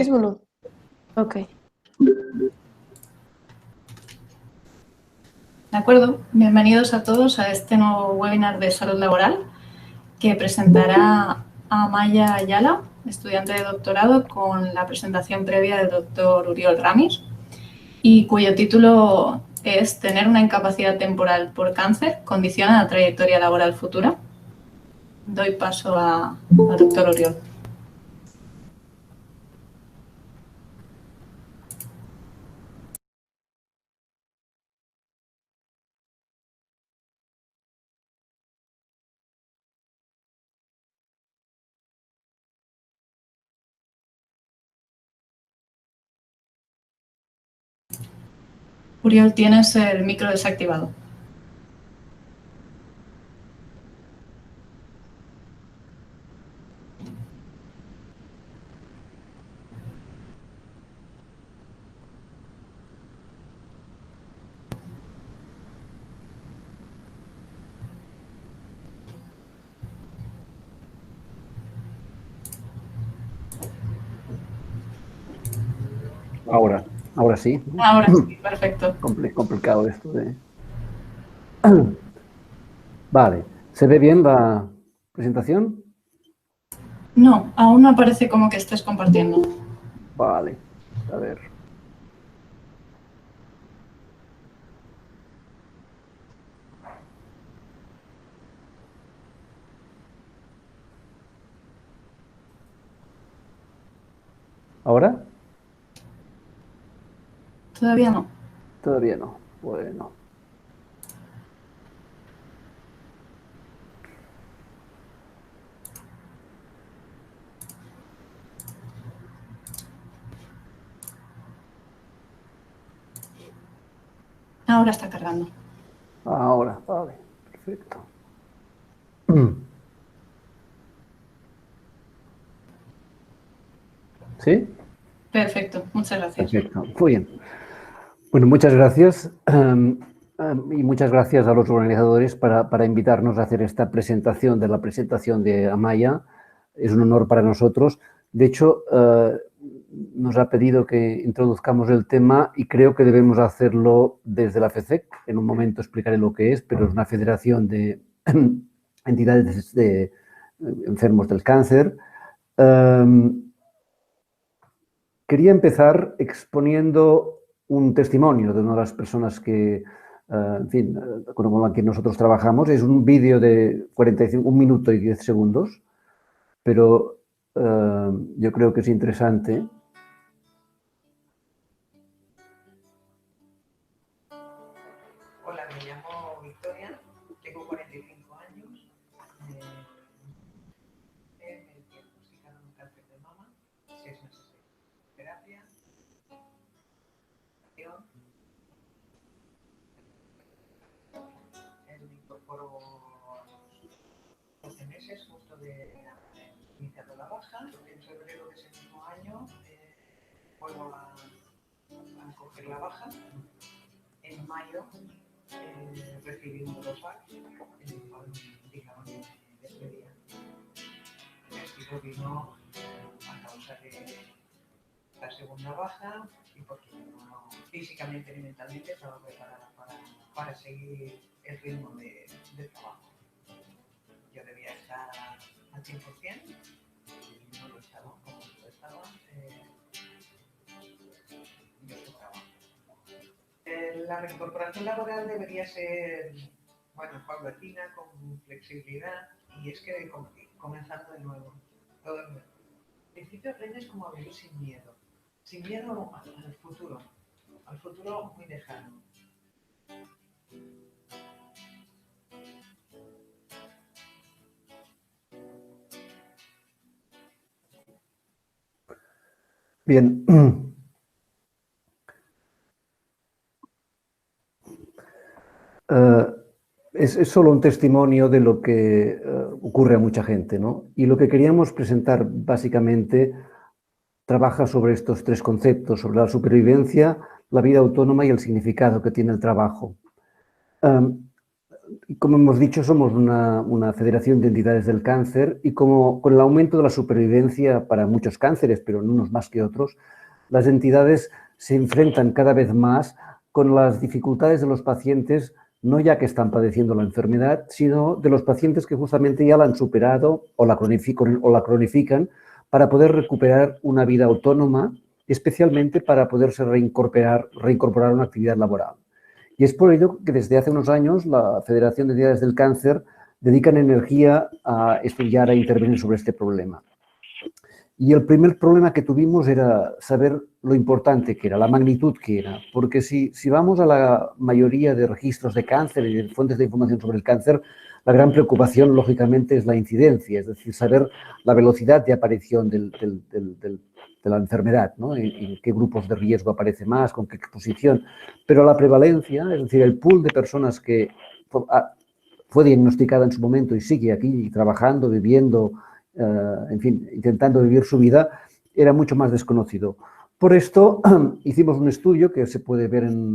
mismo no. Ok. De acuerdo. Bienvenidos a todos a este nuevo webinar de salud laboral que presentará Amaya Ayala, estudiante de doctorado, con la presentación previa del doctor Uriol Ramis y cuyo título es «Tener una incapacidad temporal por cáncer condiciona la trayectoria laboral futura». Doy paso al doctor Uriol. Uriol, tienes el micro desactivado. Ahora sí. Ahora sí, perfecto. Complicado esto de... Vale, ¿se ve bien la presentación? No, aún no aparece como que estés compartiendo. Vale, a ver. ¿Ahora? Todavía no. Todavía no. Bueno. Ahora está cargando. Ahora, vale, perfecto. ¿Sí? Perfecto, muchas gracias. Perfecto, muy bien. Bueno, muchas gracias y muchas gracias a los organizadores para invitarnos a hacer esta presentación de la presentación de Amaya. Es un honor para nosotros. De hecho, nos ha pedido que introduzcamos el tema y creo que debemos hacerlo desde la FECEC. En un momento explicaré lo que es, pero es una federación de entidades de enfermos del cáncer. Quería empezar exponiendo un testimonio de una de las personas que, en fin, con la que nosotros trabajamos. Es un vídeo de 1 minuto y 10 segundos, pero yo creo que es interesante. Hola, me llamo Victoria, tengo 45 años, me diagnosticaron un cáncer de mama, 6 meses de terapia, me incorporó a los 12 meses justo de iniciado la baja. En febrero de ese mismo año vuelvo a coger la baja. En mayo recibí un rosario en el cual me indicaban que me despedían. El despido vino a causa de la segunda baja y porque no, físicamente ni mentalmente estaba preparada para seguir el ritmo de trabajo. Yo debía estar al 100% y no lo estaba como lo estaba yo su trabajo. La reincorporación laboral debería ser, bueno, paulatina, con flexibilidad, y es que comenzando de nuevo, todo de nuevo. Al principio aprendes como a vivir sin miedo al futuro muy lejano. Bien. Es solo un testimonio de lo que ocurre a mucha gente, ¿no? Y lo que queríamos presentar básicamente trabaja sobre estos 3 conceptos, sobre la supervivencia, la vida autónoma y el significado que tiene el trabajo. Como hemos dicho, somos una federación de entidades del cáncer y con el aumento de la supervivencia para muchos cánceres, pero en unos más que otros, las entidades se enfrentan cada vez más con las dificultades de los pacientes, no ya que están padeciendo la enfermedad, sino de los pacientes que justamente ya la han superado o la cronifican para poder recuperar una vida autónoma, especialmente para poderse reincorporar a una actividad laboral. Y es por ello que desde hace unos años la Federación de Entidades del Cáncer dedican energía a estudiar, a intervenir sobre este problema. Y el primer problema que tuvimos era saber lo importante que era, la magnitud que era, porque si vamos a la mayoría de registros de cáncer y de fuentes de información sobre el cáncer, la gran preocupación, lógicamente, es la incidencia, es decir, saber la velocidad de aparición de la enfermedad, ¿no? En qué grupos de riesgo aparece más, con qué exposición. Pero la prevalencia, es decir, el pool de personas que fue diagnosticada en su momento y sigue aquí trabajando, viviendo, en fin, intentando vivir su vida, era mucho más desconocido. Por esto hicimos un estudio que se puede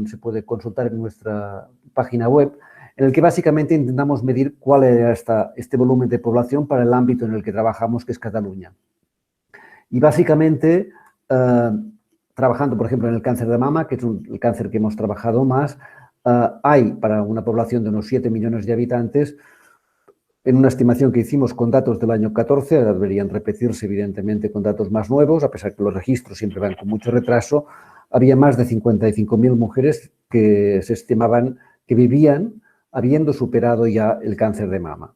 se puede consultar en nuestra página web, en el que básicamente intentamos medir cuál era este volumen de población para el ámbito en el que trabajamos, que es Cataluña. Y básicamente, trabajando, por ejemplo, en el cáncer de mama, que es el cáncer que hemos trabajado más, hay para una población de unos 7 millones de habitantes, en una estimación que hicimos con datos del año 14, deberían repetirse evidentemente con datos más nuevos, a pesar que los registros siempre van con mucho retraso, había más de 55.000 mujeres que se estimaban que vivían habiendo superado ya el cáncer de mama.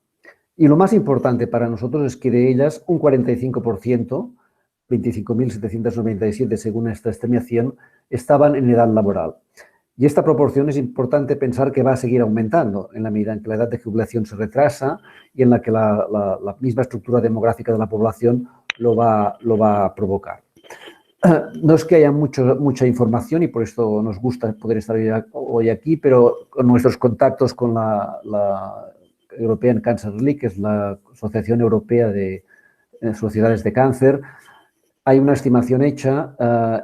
Y lo más importante para nosotros es que de ellas un 45%, 25.797 según esta estimación, estaban en edad laboral. Y esta proporción es importante pensar que va a seguir aumentando en la medida en que la edad de jubilación se retrasa y en la que la misma estructura demográfica de la población lo va a provocar. No es que haya mucha información y por esto nos gusta poder estar hoy aquí, pero con nuestros contactos con la European Cancer League, que es la Asociación Europea de Sociedades de Cáncer, hay una estimación hecha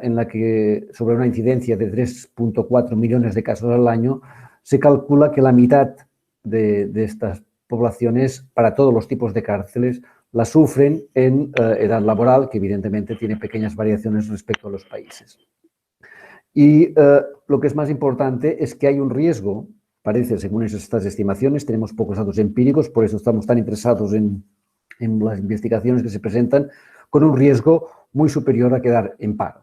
en la que sobre una incidencia de 3,4 millones de casos al año se calcula que la mitad de estas poblaciones, para todos los tipos de cánceres, la sufren en edad laboral, que evidentemente tiene pequeñas variaciones respecto a los países. Y lo que es más importante es que hay un riesgo, parece, según estas estimaciones, tenemos pocos datos empíricos, por eso estamos tan interesados en las investigaciones que se presentan, con un riesgo muy superior a quedar en paro.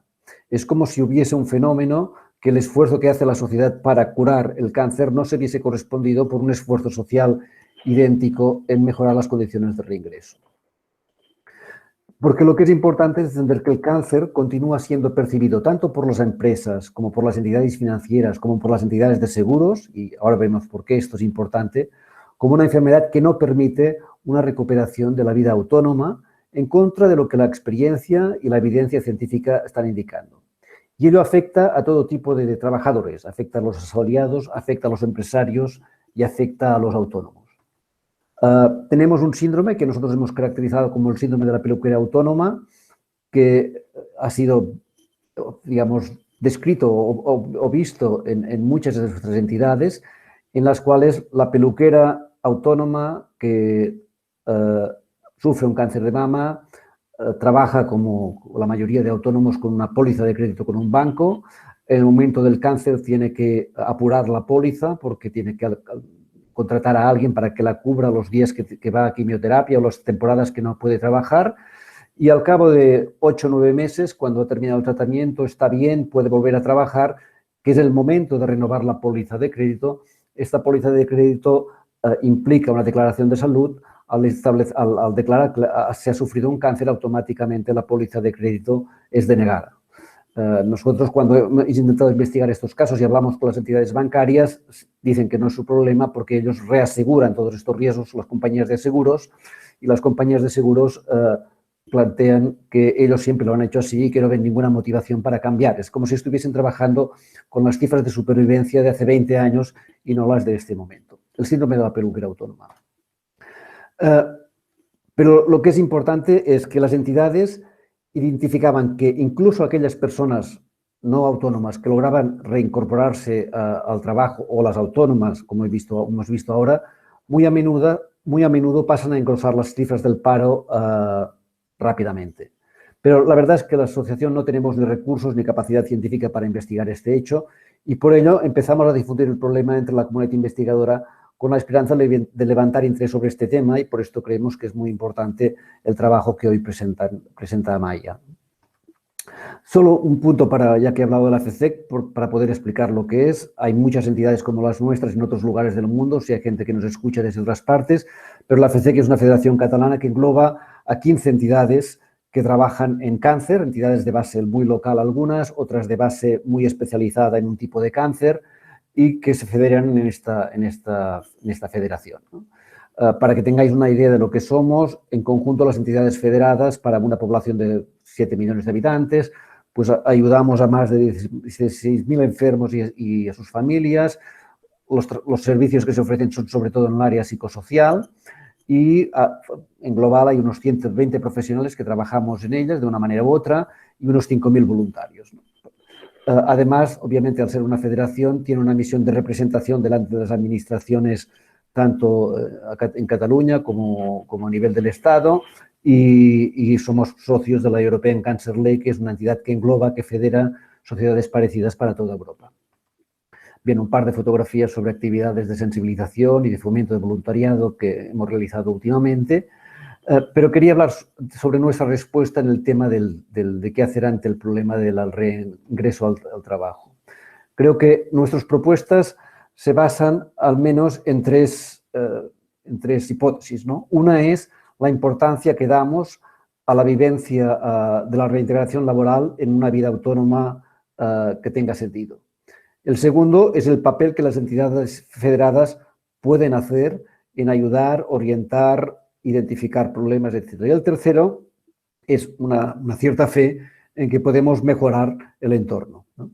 Es como si hubiese un fenómeno que el esfuerzo que hace la sociedad para curar el cáncer no se viese correspondido por un esfuerzo social idéntico en mejorar las condiciones de reingreso. Porque lo que es importante es entender que el cáncer continúa siendo percibido tanto por las empresas como por las entidades financieras, como por las entidades de seguros, y ahora veremos por qué esto es importante, como una enfermedad que no permite una recuperación de la vida autónoma en contra de lo que la experiencia y la evidencia científica están indicando. Y ello afecta a todo tipo de trabajadores, afecta a los asalariados, afecta a los empresarios y afecta a los autónomos. Tenemos un síndrome que nosotros hemos caracterizado como el síndrome de la peluquera autónoma, que ha sido, digamos, descrito o visto en muchas de nuestras entidades, en las cuales la peluquera autónoma que sufre un cáncer de mama, trabaja como la mayoría de autónomos con una póliza de crédito con un banco. En el momento del cáncer tiene que apurar la póliza porque tiene que contratar a alguien para que la cubra los días que va a quimioterapia o las temporadas que no puede trabajar. Y al cabo de 8 o 9 meses, cuando ha terminado el tratamiento, está bien, puede volver a trabajar, que es el momento de renovar la póliza de crédito. Esta póliza de crédito implica una declaración de salud. Al declarar que se ha sufrido un cáncer, automáticamente la póliza de crédito es denegada. Nosotros, cuando hemos intentado investigar estos casos y hablamos con las entidades bancarias, dicen que no es su problema porque ellos reaseguran todos estos riesgos, las compañías de seguros, y las compañías de seguros plantean que ellos siempre lo han hecho así y que no ven ninguna motivación para cambiar. Es como si estuviesen trabajando con las cifras de supervivencia de hace 20 años y no las de este momento. El síndrome de la peluquera autónoma. Pero lo que es importante es que las entidades identificaban que incluso aquellas personas no autónomas que lograban reincorporarse al trabajo, o las autónomas, como hemos visto ahora, muy a menudo pasan a engrosar las cifras del paro rápidamente. Pero la verdad es que la asociación no tenemos ni recursos ni capacidad científica para investigar este hecho, y por ello empezamos a difundir el problema entre la comunidad investigadora con la esperanza de levantar interés sobre este tema, y por esto creemos que es muy importante el trabajo que hoy presenta Amaya. Solo un punto, ya que he hablado de la FECEC, para poder explicar lo que es. Hay muchas entidades como las nuestras en otros lugares del mundo, si hay gente que nos escucha desde otras partes, pero la FECEC es una federación catalana que engloba a 15 entidades que trabajan en cáncer, entidades de base muy local algunas, otras de base muy especializada en un tipo de cáncer, y que se federan en esta federación, ¿no? Para que tengáis una idea de lo que somos, en conjunto las entidades federadas para una población de 7 millones de habitantes, pues ayudamos a más de 16.000 enfermos y a sus familias. Los servicios que se ofrecen son sobre todo en el área psicosocial, y en global hay unos 120 profesionales que trabajamos en ellas de una manera u otra y unos 5.000 voluntarios, ¿no? Además, obviamente, al ser una federación, tiene una misión de representación delante de las administraciones, tanto en Cataluña como a nivel del Estado, y somos socios de la European Cancer League, que es una entidad que engloba, que federa sociedades parecidas para toda Europa. Bien, un par de fotografías sobre actividades de sensibilización y de fomento de voluntariado que hemos realizado últimamente. Pero quería hablar sobre nuestra respuesta en el tema de qué hacer ante el problema del reingreso al trabajo. Creo que nuestras propuestas se basan al menos en tres hipótesis, ¿no? Una es la importancia que damos a la vivencia de la reintegración laboral en una vida autónoma que tenga sentido. El segundo es el papel que las entidades federadas pueden hacer en ayudar, orientar, identificar problemas, etc. Y el tercero es una cierta fe en que podemos mejorar el entorno, ¿no?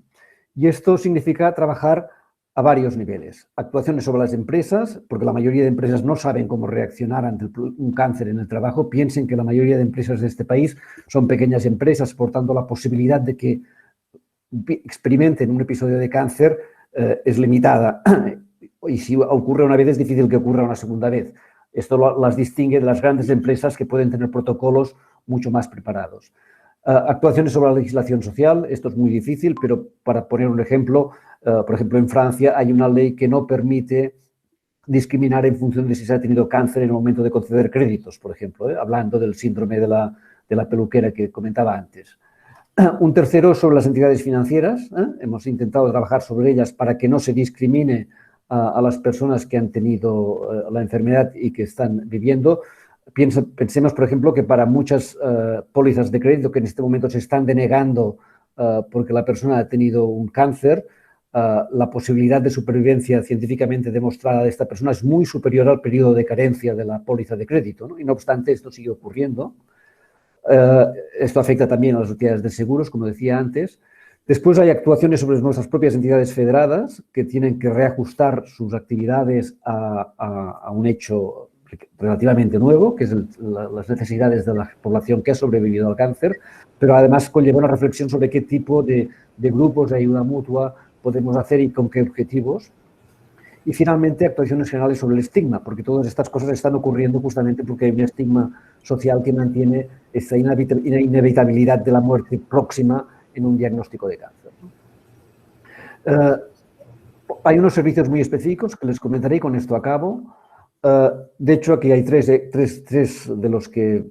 Y esto significa trabajar a varios niveles. Actuaciones sobre las empresas, porque la mayoría de empresas no saben cómo reaccionar ante un cáncer en el trabajo. Piensen que la mayoría de empresas de este país son pequeñas empresas, por tanto la posibilidad de que experimenten un episodio de cáncer es limitada, y si ocurre una vez es difícil que ocurra una segunda vez. Esto las distingue de las grandes empresas que pueden tener protocolos mucho más preparados. Actuaciones sobre la legislación social, esto es muy difícil, pero para poner un ejemplo, por ejemplo, en Francia hay una ley que no permite discriminar en función de si se ha tenido cáncer en el momento de conceder créditos, por ejemplo, hablando del síndrome de la peluquera que comentaba antes. Un tercero sobre las entidades financieras. Hemos intentado trabajar sobre ellas para que no se discrimine a las personas que han tenido la enfermedad y que están viviendo. Pensemos, por ejemplo, que para muchas pólizas de crédito que en este momento se están denegando porque la persona ha tenido un cáncer, la posibilidad de supervivencia científicamente demostrada de esta persona es muy superior al periodo de carencia de la póliza de crédito, ¿no? Y no obstante, esto sigue ocurriendo. Esto afecta también a las entidades de seguros, como decía antes. Después hay actuaciones sobre nuestras propias entidades federadas que tienen que reajustar sus actividades a un hecho relativamente nuevo, que es las necesidades de la población que ha sobrevivido al cáncer, pero además conlleva una reflexión sobre qué tipo de grupos de ayuda mutua podemos hacer y con qué objetivos. Y finalmente, actuaciones generales sobre el estigma, porque todas estas cosas están ocurriendo justamente porque hay un estigma social que mantiene esta inevitabilidad de la muerte próxima en un diagnóstico de cáncer. Hay unos servicios muy específicos que les comentaré y con esto acabo. De hecho, aquí hay tres de los que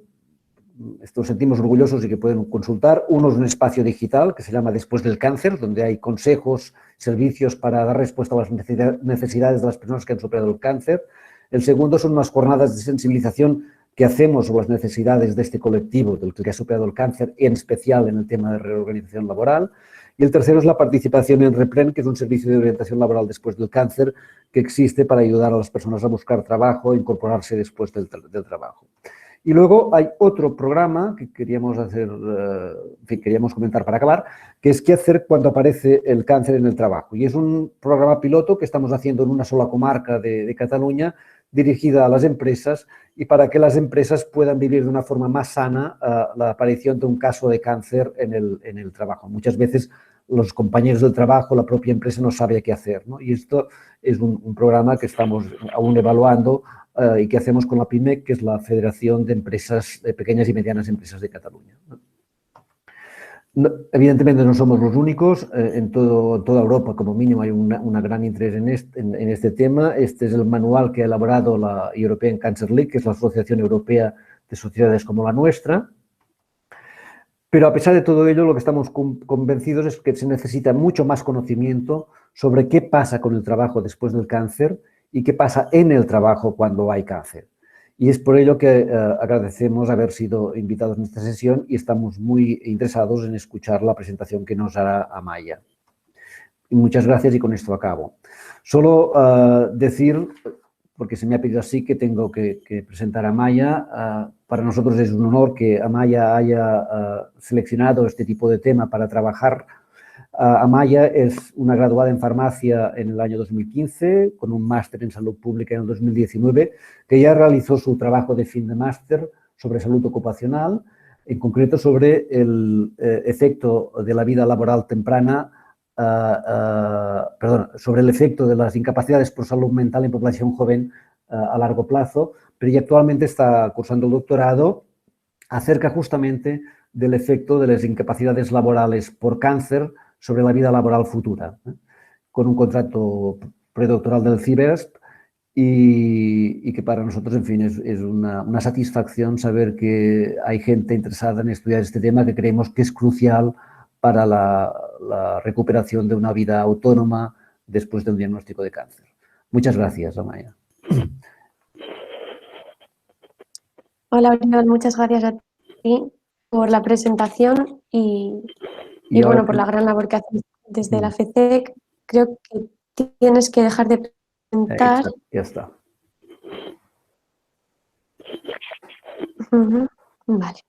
nos sentimos orgullosos y que pueden consultar. Uno es un espacio digital que se llama Después del Cáncer, donde hay consejos, servicios para dar respuesta a las necesidades de las personas que han superado el cáncer. El segundo son unas jornadas de sensibilización que hacemos sobre las necesidades de este colectivo, del que ha superado el cáncer, en especial en el tema de reorganización laboral. Y el tercero es la participación en Repren, que es un servicio de orientación laboral después del cáncer que existe para ayudar a las personas a buscar trabajo e incorporarse después del trabajo. Y luego hay otro programa que queríamos comentar para acabar, que es qué hacer cuando aparece el cáncer en el trabajo. Y es un programa piloto que estamos haciendo en una sola comarca de Cataluña, dirigida a las empresas y para que las empresas puedan vivir de una forma más sana la aparición de un caso de cáncer en el trabajo. Muchas veces los compañeros del trabajo, la propia empresa no sabe qué hacer, ¿no? Y esto es un programa que estamos aún evaluando y que hacemos con la PIMEC, que es la Federación de Empresas, de Pequeñas y Medianas Empresas de Cataluña, ¿no? Evidentemente no somos los únicos, en toda Europa como mínimo hay un gran interés en este tema. Este es el manual que ha elaborado la European Cancer League, que es la Asociación Europea de Sociedades como la nuestra. Pero a pesar de todo ello, lo que estamos convencidos es que se necesita mucho más conocimiento sobre qué pasa con el trabajo después del cáncer y qué pasa en el trabajo cuando hay cáncer. Y es por ello que agradecemos haber sido invitados en esta sesión y estamos muy interesados en escuchar la presentación que nos hará Amaya. Y muchas gracias y con esto acabo. Solo decir, porque se me ha pedido así, que tengo que presentar a Amaya. Para nosotros es un honor que Amaya haya seleccionado este tipo de tema para trabajar. Amaya es una graduada en farmacia en el año 2015, con un máster en salud pública en el 2019, que ya realizó su trabajo de fin de máster sobre salud ocupacional, en concreto sobre el efecto de la vida laboral temprana, sobre el efecto de las incapacidades por salud mental en población joven a largo plazo, pero ella actualmente está cursando el doctorado acerca justamente del efecto de las incapacidades laborales por cáncer sobre la vida laboral futura, con un contrato predoctoral del CIBESP y que para nosotros, en fin, es una satisfacción saber que hay gente interesada en estudiar este tema que creemos que es crucial para la recuperación de una vida autónoma después de un diagnóstico de cáncer. Muchas gracias, Amaya. Hola, Oriol, muchas gracias a ti por la presentación y bueno, por la gran labor que haces desde la FECEC. Creo que tienes que dejar de presentar. Ya está. Vale.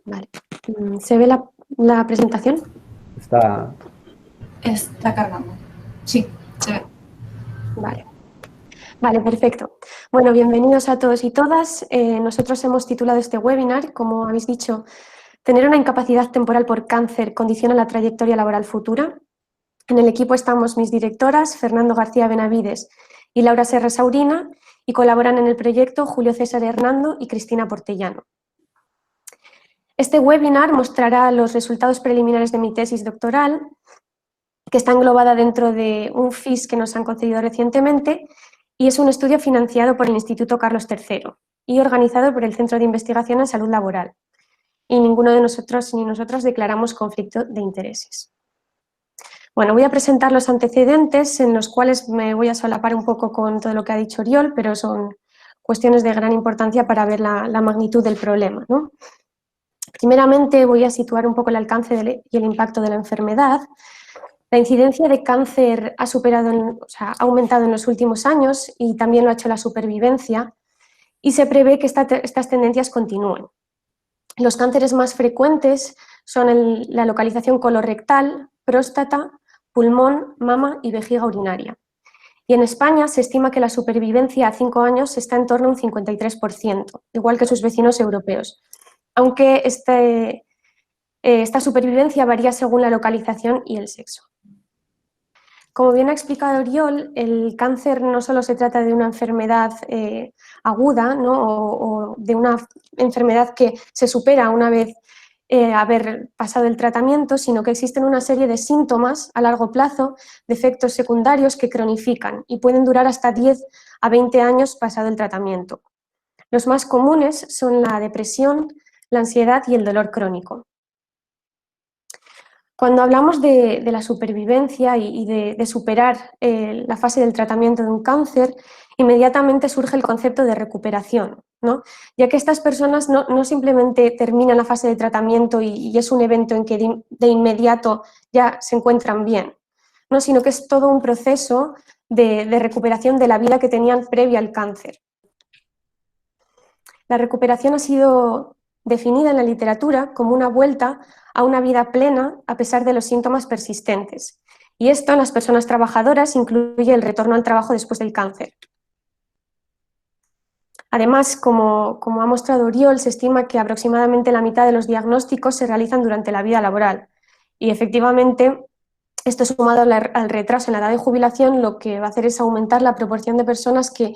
Vale. ¿Se ve la presentación? Está cargando. Sí, se ve. Vale. Vale, perfecto. Bueno, bienvenidos a todos y todas. Nosotros hemos titulado este webinar, como habéis dicho, tener una incapacidad temporal por cáncer condiciona la trayectoria laboral futura. En el equipo estamos mis directoras, Fernando García Benavides y Laura Serra Saurina, y colaboran en el proyecto Julio César Hernando y Cristina Portellano. Este webinar mostrará los resultados preliminares de mi tesis doctoral, que está englobada dentro de un FIS que nos han concedido recientemente, y es un estudio financiado por el Instituto Carlos III y organizado por el Centro de Investigación en Salud Laboral. Y ninguno de nosotros ni nosotras declaramos conflicto de intereses. Bueno, voy a presentar los antecedentes en los cuales me voy a solapar un poco con todo lo que ha dicho Oriol, pero son cuestiones de gran importancia para ver la magnitud del problema, ¿no? Primeramente voy a situar un poco el alcance y el impacto de la enfermedad. La incidencia de cáncer ha aumentado en los últimos años y también lo ha hecho la supervivencia, y se prevé que estas tendencias continúen. Los cánceres más frecuentes son la localización colorectal, próstata, pulmón, mama y vejiga urinaria. Y en España se estima que la supervivencia a 5 años está en torno a un 53%, igual que sus vecinos europeos, aunque esta supervivencia varía según la localización y el sexo. Como bien ha explicado Oriol, el cáncer no solo se trata de una enfermedad aguda, ¿no? o de una enfermedad que se supera una vez haber pasado el tratamiento, sino que existen una serie de síntomas a largo plazo, de efectos secundarios que cronifican y pueden durar hasta 10 a 20 años pasado el tratamiento. Los más comunes son la depresión, la ansiedad y el dolor crónico. Cuando hablamos de la supervivencia y de superar la fase del tratamiento de un cáncer, inmediatamente surge el concepto de recuperación, ¿no? Ya que estas personas no simplemente terminan la fase de tratamiento y es un evento en que de inmediato ya se encuentran bien, ¿no? Sino que es todo un proceso de recuperación de la vida que tenían previa al cáncer. La recuperación ha sido definida en la literatura como una vuelta a una vida plena a pesar de los síntomas persistentes. Y esto en las personas trabajadoras incluye el retorno al trabajo después del cáncer. Además, como ha mostrado Oriol, se estima que aproximadamente la mitad de los diagnósticos se realizan durante la vida laboral. Y efectivamente, esto sumado al retraso en la edad de jubilación, lo que va a hacer es aumentar la proporción de personas que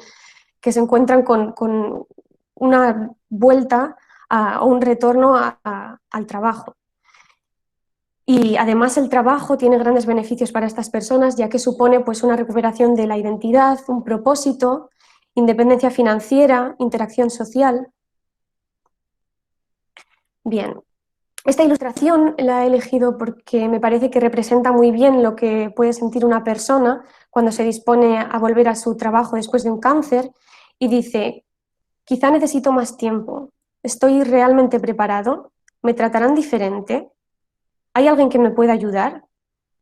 se encuentran con una vuelta o un retorno al trabajo. Y además el trabajo tiene grandes beneficios para estas personas, ya que supone pues, una recuperación de la identidad, un propósito, independencia financiera, interacción social. Bien, esta ilustración la he elegido porque me parece que representa muy bien lo que puede sentir una persona cuando se dispone a volver a su trabajo después de un cáncer y dice: quizá necesito más tiempo, ¿estoy realmente preparado? ¿Me tratarán diferente? ¿Hay alguien que me pueda ayudar?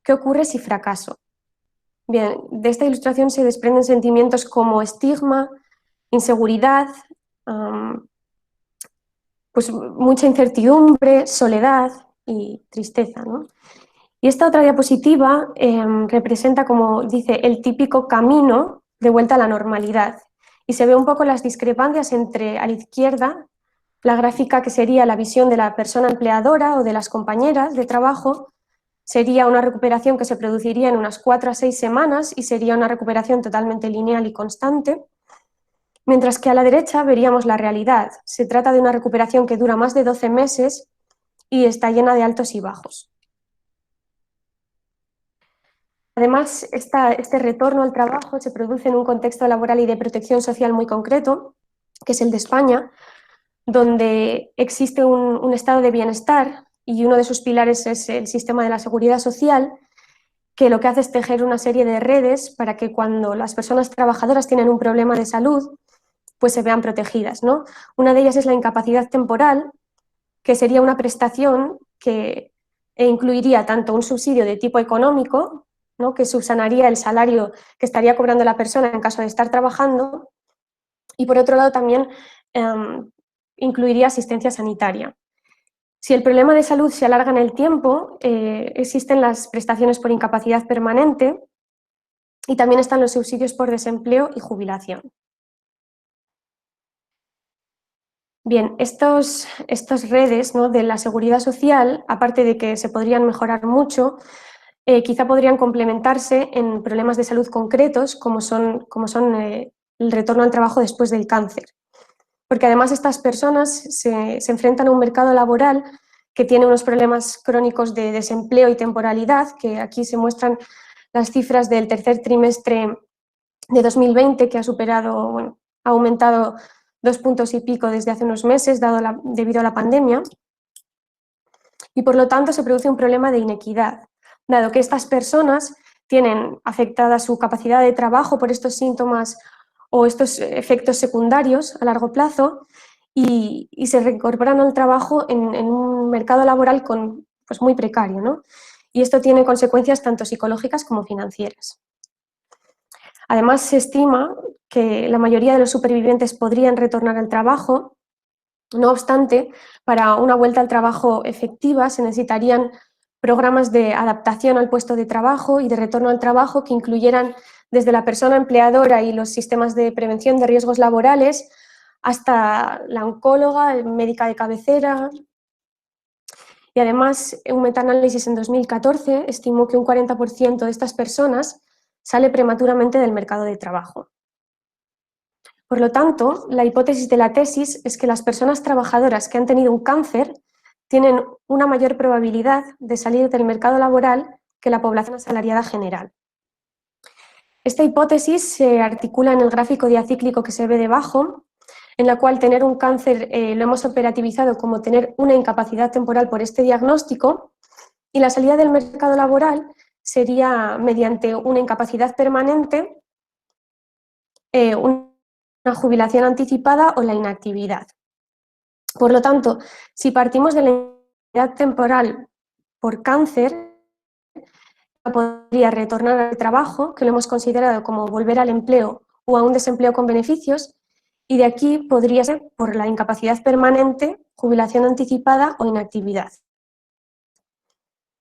¿Qué ocurre si fracaso? Bien, de esta ilustración se desprenden sentimientos como estigma, inseguridad, pues mucha incertidumbre, soledad y tristeza, ¿no? Y esta otra diapositiva representa, como dice, el típico camino de vuelta a la normalidad. Y se ve un poco las discrepancias entre, a la izquierda, la gráfica que sería la visión de la persona empleadora o de las compañeras de trabajo, sería una recuperación que se produciría en unas 4 a 6 semanas y sería una recuperación totalmente lineal y constante. Mientras que a la derecha veríamos la realidad. Se trata de una recuperación que dura más de 12 meses y está llena de altos y bajos. Además, este retorno al trabajo se produce en un contexto laboral y de protección social muy concreto, que es el de España, donde existe un estado de bienestar y uno de sus pilares es el sistema de la seguridad social, que lo que hace es tejer una serie de redes para que cuando las personas trabajadoras tienen un problema de salud, pues se vean protegidas, ¿no? Una de ellas es la incapacidad temporal, que sería una prestación que incluiría tanto un subsidio de tipo económico, ¿no?, que subsanaría el salario que estaría cobrando la persona en caso de estar trabajando, y por otro lado también incluiría asistencia sanitaria. Si el problema de salud se alarga en el tiempo, existen las prestaciones por incapacidad permanente y también están los subsidios por desempleo y jubilación. Bien, estas redes, ¿no?, de la seguridad social, aparte de que se podrían mejorar mucho, quizá podrían complementarse en problemas de salud concretos, como son el retorno al trabajo después del cáncer. Porque además estas personas se enfrentan a un mercado laboral que tiene unos problemas crónicos de desempleo y temporalidad, que aquí se muestran las cifras del tercer trimestre de 2020, que ha aumentado 2 puntos y pico desde hace unos meses debido a la pandemia, y por lo tanto se produce un problema de inequidad, dado que estas personas tienen afectada su capacidad de trabajo por estos síntomas o estos efectos secundarios a largo plazo y se reincorporan al trabajo en un mercado laboral pues muy precario, ¿no? Y esto tiene consecuencias tanto psicológicas como financieras. Además, se estima que la mayoría de los supervivientes podrían retornar al trabajo. No obstante, para una vuelta al trabajo efectiva se necesitarían programas de adaptación al puesto de trabajo y de retorno al trabajo que incluyeran desde la persona empleadora y los sistemas de prevención de riesgos laborales hasta la oncóloga, el médica de cabecera. Y además, un metaanálisis en 2014 estimó que un 40% de estas personas sale prematuramente del mercado de trabajo. Por lo tanto, la hipótesis de la tesis es que las personas trabajadoras que han tenido un cáncer tienen una mayor probabilidad de salir del mercado laboral que la población asalariada general. Esta hipótesis se articula en el gráfico diacíclico que se ve debajo, en la cual tener un cáncer lo hemos operativizado como tener una incapacidad temporal por este diagnóstico, y la salida del mercado laboral sería mediante una incapacidad permanente, una jubilación anticipada o la inactividad. Por lo tanto, si partimos de la incapacidad temporal por cáncer, podría retornar al trabajo, que lo hemos considerado como volver al empleo o a un desempleo con beneficios, y de aquí podría ser por la incapacidad permanente, jubilación anticipada o inactividad.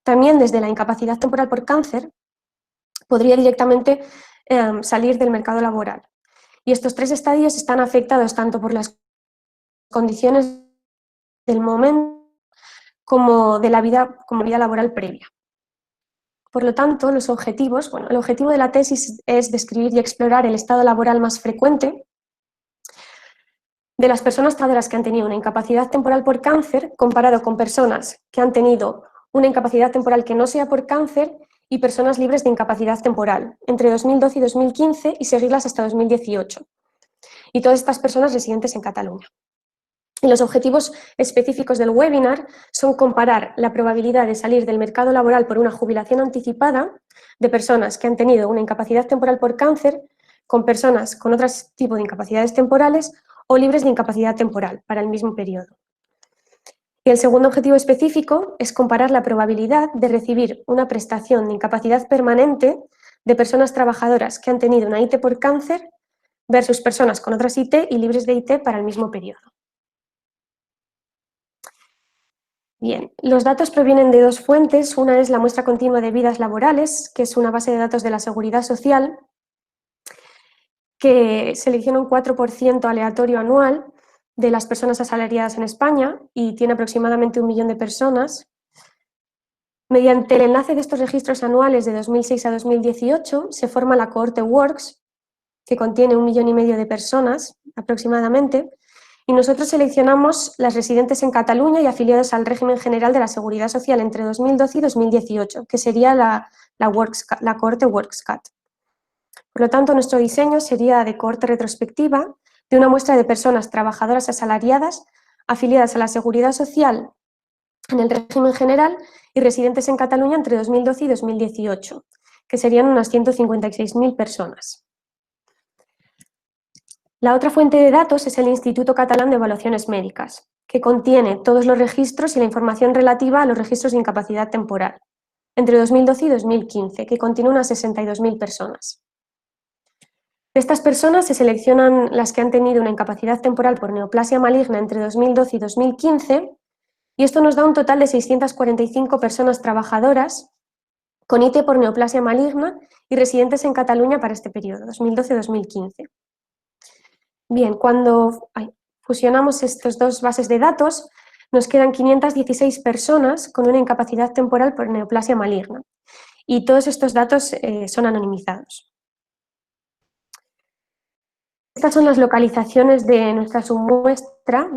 También desde la incapacidad temporal por cáncer podría directamente salir del mercado laboral. Y estos tres estadios están afectados tanto por las condiciones del momento como de la vida laboral previa. Por lo tanto, los objetivos, el objetivo de la tesis es describir y explorar el estado laboral más frecuente de las personas trabajadoras que han tenido una incapacidad temporal por cáncer comparado con personas que han tenido una incapacidad temporal que no sea por cáncer y personas libres de incapacidad temporal entre 2012 y 2015 y seguirlas hasta 2018. Y todas estas personas residentes en Cataluña. Y los objetivos específicos del webinar son comparar la probabilidad de salir del mercado laboral por una jubilación anticipada de personas que han tenido una incapacidad temporal por cáncer con personas con otro tipo de incapacidades temporales o libres de incapacidad temporal para el mismo periodo. Y el segundo objetivo específico es comparar la probabilidad de recibir una prestación de incapacidad permanente de personas trabajadoras que han tenido una IT por cáncer versus personas con otras IT y libres de IT para el mismo periodo. Bien, los datos provienen de dos fuentes. Una es la muestra continua de vidas laborales, que es una base de datos de la Seguridad Social, que selecciona un 4% aleatorio anual de las personas asalariadas en España y tiene aproximadamente 1 millón de personas. Mediante el enlace de estos registros anuales de 2006 a 2018 se forma la cohorte Works, que contiene 1,5 millones de personas aproximadamente, y nosotros seleccionamos las residentes en Cataluña y afiliadas al régimen general de la Seguridad Social entre 2012 y 2018, que sería la cohorte WorksCat. Por lo tanto, nuestro diseño sería de cohorte retrospectiva de una muestra de personas trabajadoras asalariadas afiliadas a la Seguridad Social en el régimen general y residentes en Cataluña entre 2012 y 2018, que serían unas 156.000 personas. La otra fuente de datos es el Instituto Catalán de Evaluaciones Médicas, que contiene todos los registros y la información relativa a los registros de incapacidad temporal, entre 2012 y 2015, que contiene unas 62.000 personas. De estas personas se seleccionan las que han tenido una incapacidad temporal por neoplasia maligna entre 2012 y 2015, y esto nos da un total de 645 personas trabajadoras con IT por neoplasia maligna y residentes en Cataluña para este periodo, 2012-2015. Bien, cuando fusionamos estas dos bases de datos, nos quedan 516 personas con una incapacidad temporal por neoplasia maligna, y todos estos datos son anonimizados. Estas son las localizaciones de nuestra submuestra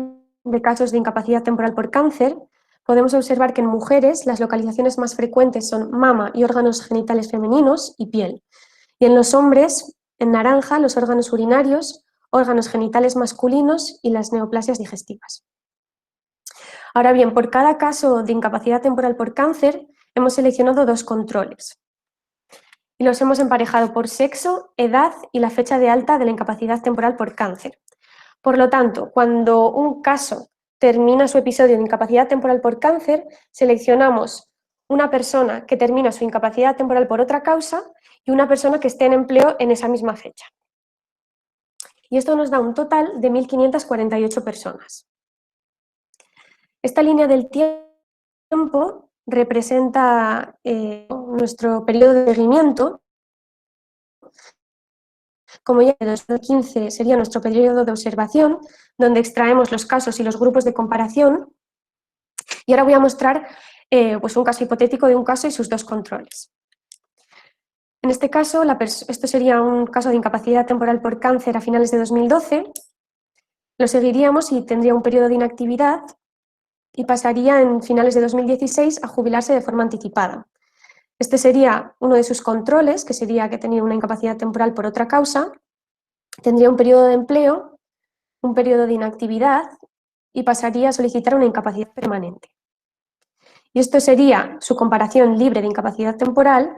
de casos de incapacidad temporal por cáncer. Podemos observar que en mujeres las localizaciones más frecuentes son mama y órganos genitales femeninos y piel. Y en los hombres, en naranja, los órganos urinarios, órganos genitales masculinos y las neoplasias digestivas. Ahora bien, por cada caso de incapacidad temporal por cáncer hemos seleccionado dos controles y los hemos emparejado por sexo, edad y la fecha de alta de la incapacidad temporal por cáncer. Por lo tanto, cuando un caso termina su episodio de incapacidad temporal por cáncer, seleccionamos una persona que termina su incapacidad temporal por otra causa y una persona que esté en empleo en esa misma fecha. Y esto nos da un total de 1.548 personas. Esta línea del tiempo representa nuestro periodo de seguimiento. Como ya en 2015 sería nuestro periodo de observación, donde extraemos los casos y los grupos de comparación. Y ahora voy a mostrar pues un caso hipotético de un caso y sus dos controles. En este caso, esto sería un caso de incapacidad temporal por cáncer a finales de 2012. Lo seguiríamos y tendría un periodo de inactividad y pasaría en finales de 2016 a jubilarse de forma anticipada. Este sería uno de sus controles, que sería que tenía una incapacidad temporal por otra causa. Tendría un periodo de empleo, un periodo de inactividad y pasaría a solicitar una incapacidad permanente. Y esto sería su comparación libre de incapacidad temporal,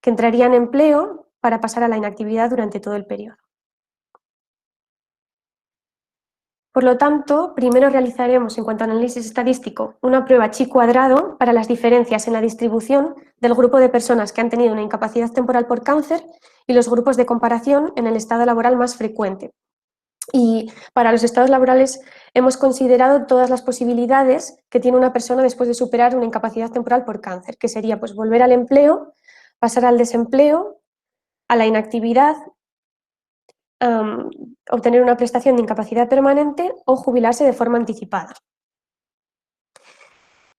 que entraría en empleo para pasar a la inactividad durante todo el periodo. Por lo tanto, primero realizaremos, en cuanto a análisis estadístico, una prueba chi cuadrado para las diferencias en la distribución del grupo de personas que han tenido una incapacidad temporal por cáncer y los grupos de comparación en el estado laboral más frecuente, Y para los estados laborales hemos considerado todas las posibilidades que tiene una persona después de superar una incapacidad temporal por cáncer, que sería pues volver al empleo, pasar al desempleo, a la inactividad, obtener una prestación de incapacidad permanente o jubilarse de forma anticipada.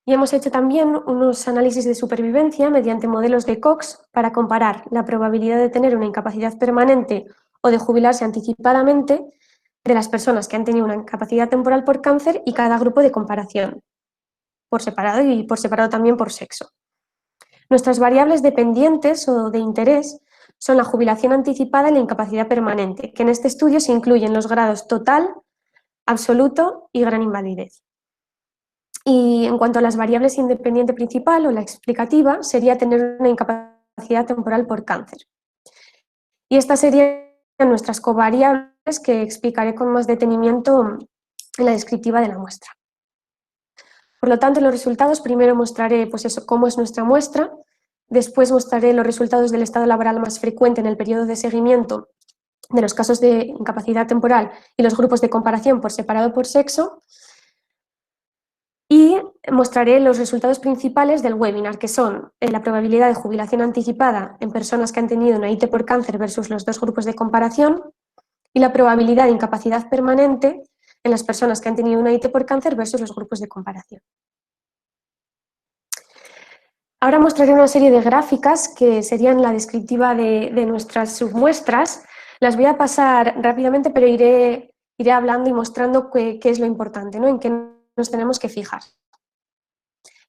Y hemos hecho también unos análisis de supervivencia mediante modelos de Cox para comparar la probabilidad de tener una incapacidad permanente o de jubilarse anticipadamente de las personas que han tenido una incapacidad temporal por cáncer y cada grupo de comparación, por separado y por separado también por sexo. Nuestras variables dependientes o de interés son la jubilación anticipada y la incapacidad permanente, que en este estudio se incluyen los grados total, absoluto y gran invalidez. Y en cuanto a las variables independiente principal o la explicativa, sería tener una incapacidad temporal por cáncer. Y estas serían nuestras covariables que explicaré con más detenimiento en la descriptiva de la muestra. Por lo tanto, en los resultados primero mostraré pues eso, cómo es nuestra muestra, después mostraré los resultados del estado laboral más frecuente en el periodo de seguimiento de los casos de incapacidad temporal y los grupos de comparación por separado por sexo, y mostraré los resultados principales del webinar, que son la probabilidad de jubilación anticipada en personas que han tenido una IT por cáncer versus los dos grupos de comparación y la probabilidad de incapacidad permanente en las personas que han tenido una IT por cáncer versus los grupos de comparación. Ahora mostraré una serie de gráficas que serían la descriptiva de nuestras submuestras. Las voy a pasar rápidamente, pero iré hablando y mostrando qué es lo importante, ¿no? En qué nos tenemos que fijar.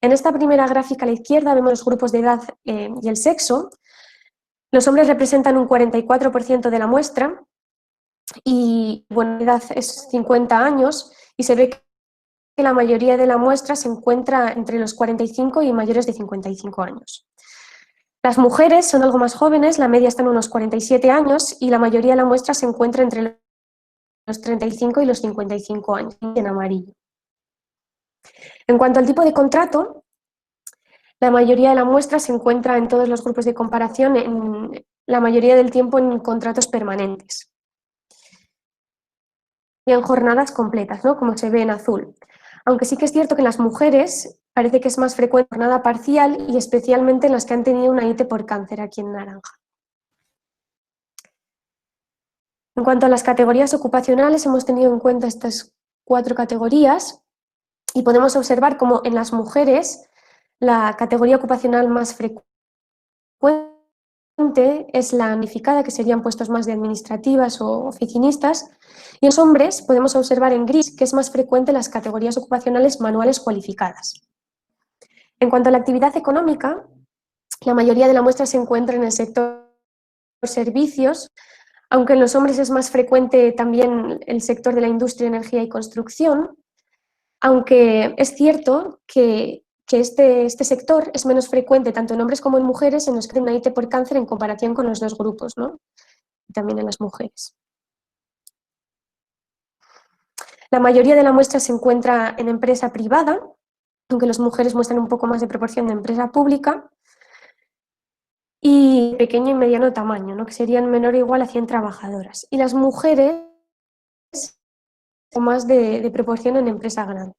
En esta primera gráfica a la izquierda vemos los grupos de edad y el sexo. Los hombres representan un 44% de la muestra y bueno, la edad es 50 años y se ve que la mayoría de la muestra se encuentra entre los 45 y mayores de 55 años. Las mujeres son algo más jóvenes, la media está en unos 47 años y la mayoría de la muestra se encuentra entre los 35 y los 55 años, en amarillo. En cuanto al tipo de contrato, la mayoría de la muestra se encuentra en todos los grupos de comparación, en la mayoría del tiempo en contratos permanentes y en jornadas completas, ¿no? Como se ve en azul. Aunque sí que es cierto que en las mujeres parece que es más frecuente jornada parcial y especialmente en las que han tenido una IT por cáncer, aquí en naranja. En cuanto a las categorías ocupacionales, hemos tenido en cuenta estas 4 categorías y podemos observar cómo en las mujeres la categoría ocupacional más frecuente es la unificada, que serían puestos más de administrativas o oficinistas, y en los hombres podemos observar en gris que es más frecuente las categorías ocupacionales manuales cualificadas. En cuanto a la actividad económica, la mayoría de la muestra se encuentra en el sector servicios, aunque en los hombres es más frecuente también el sector de la industria, energía y construcción, aunque es cierto que este sector es menos frecuente tanto en hombres como en mujeres en los que tienen una IT por cáncer en comparación con los dos grupos, ¿no? Y también en las mujeres. La mayoría de la muestra se encuentra en empresa privada, aunque las mujeres muestran un poco más de proporción de empresa pública, y pequeño y mediano tamaño, ¿no? Que serían menor o igual a 100 trabajadoras. Y las mujeres con más de proporción en empresa grande.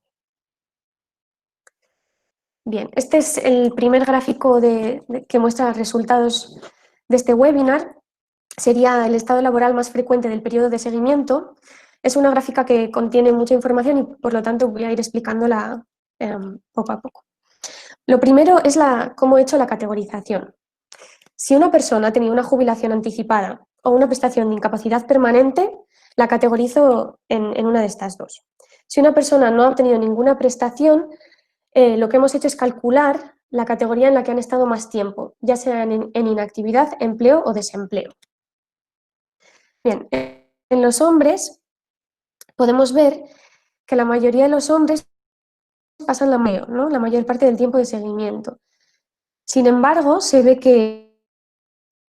Bien, este es el primer gráfico que muestra los resultados de este webinar. Sería el estado laboral más frecuente del periodo de seguimiento. Es una gráfica que contiene mucha información y por lo tanto voy a ir explicándola poco a poco. Lo primero es cómo he hecho la categorización. Si una persona ha tenido una jubilación anticipada o una prestación de incapacidad permanente, la categorizo en una de estas dos. Si una persona no ha obtenido ninguna prestación, lo que hemos hecho es calcular la categoría en la que han estado más tiempo, ya sea en inactividad, empleo o desempleo. Bien, en los hombres podemos ver que la mayoría de los hombres pasan la mayor parte del tiempo de seguimiento. Sin embargo, se ve que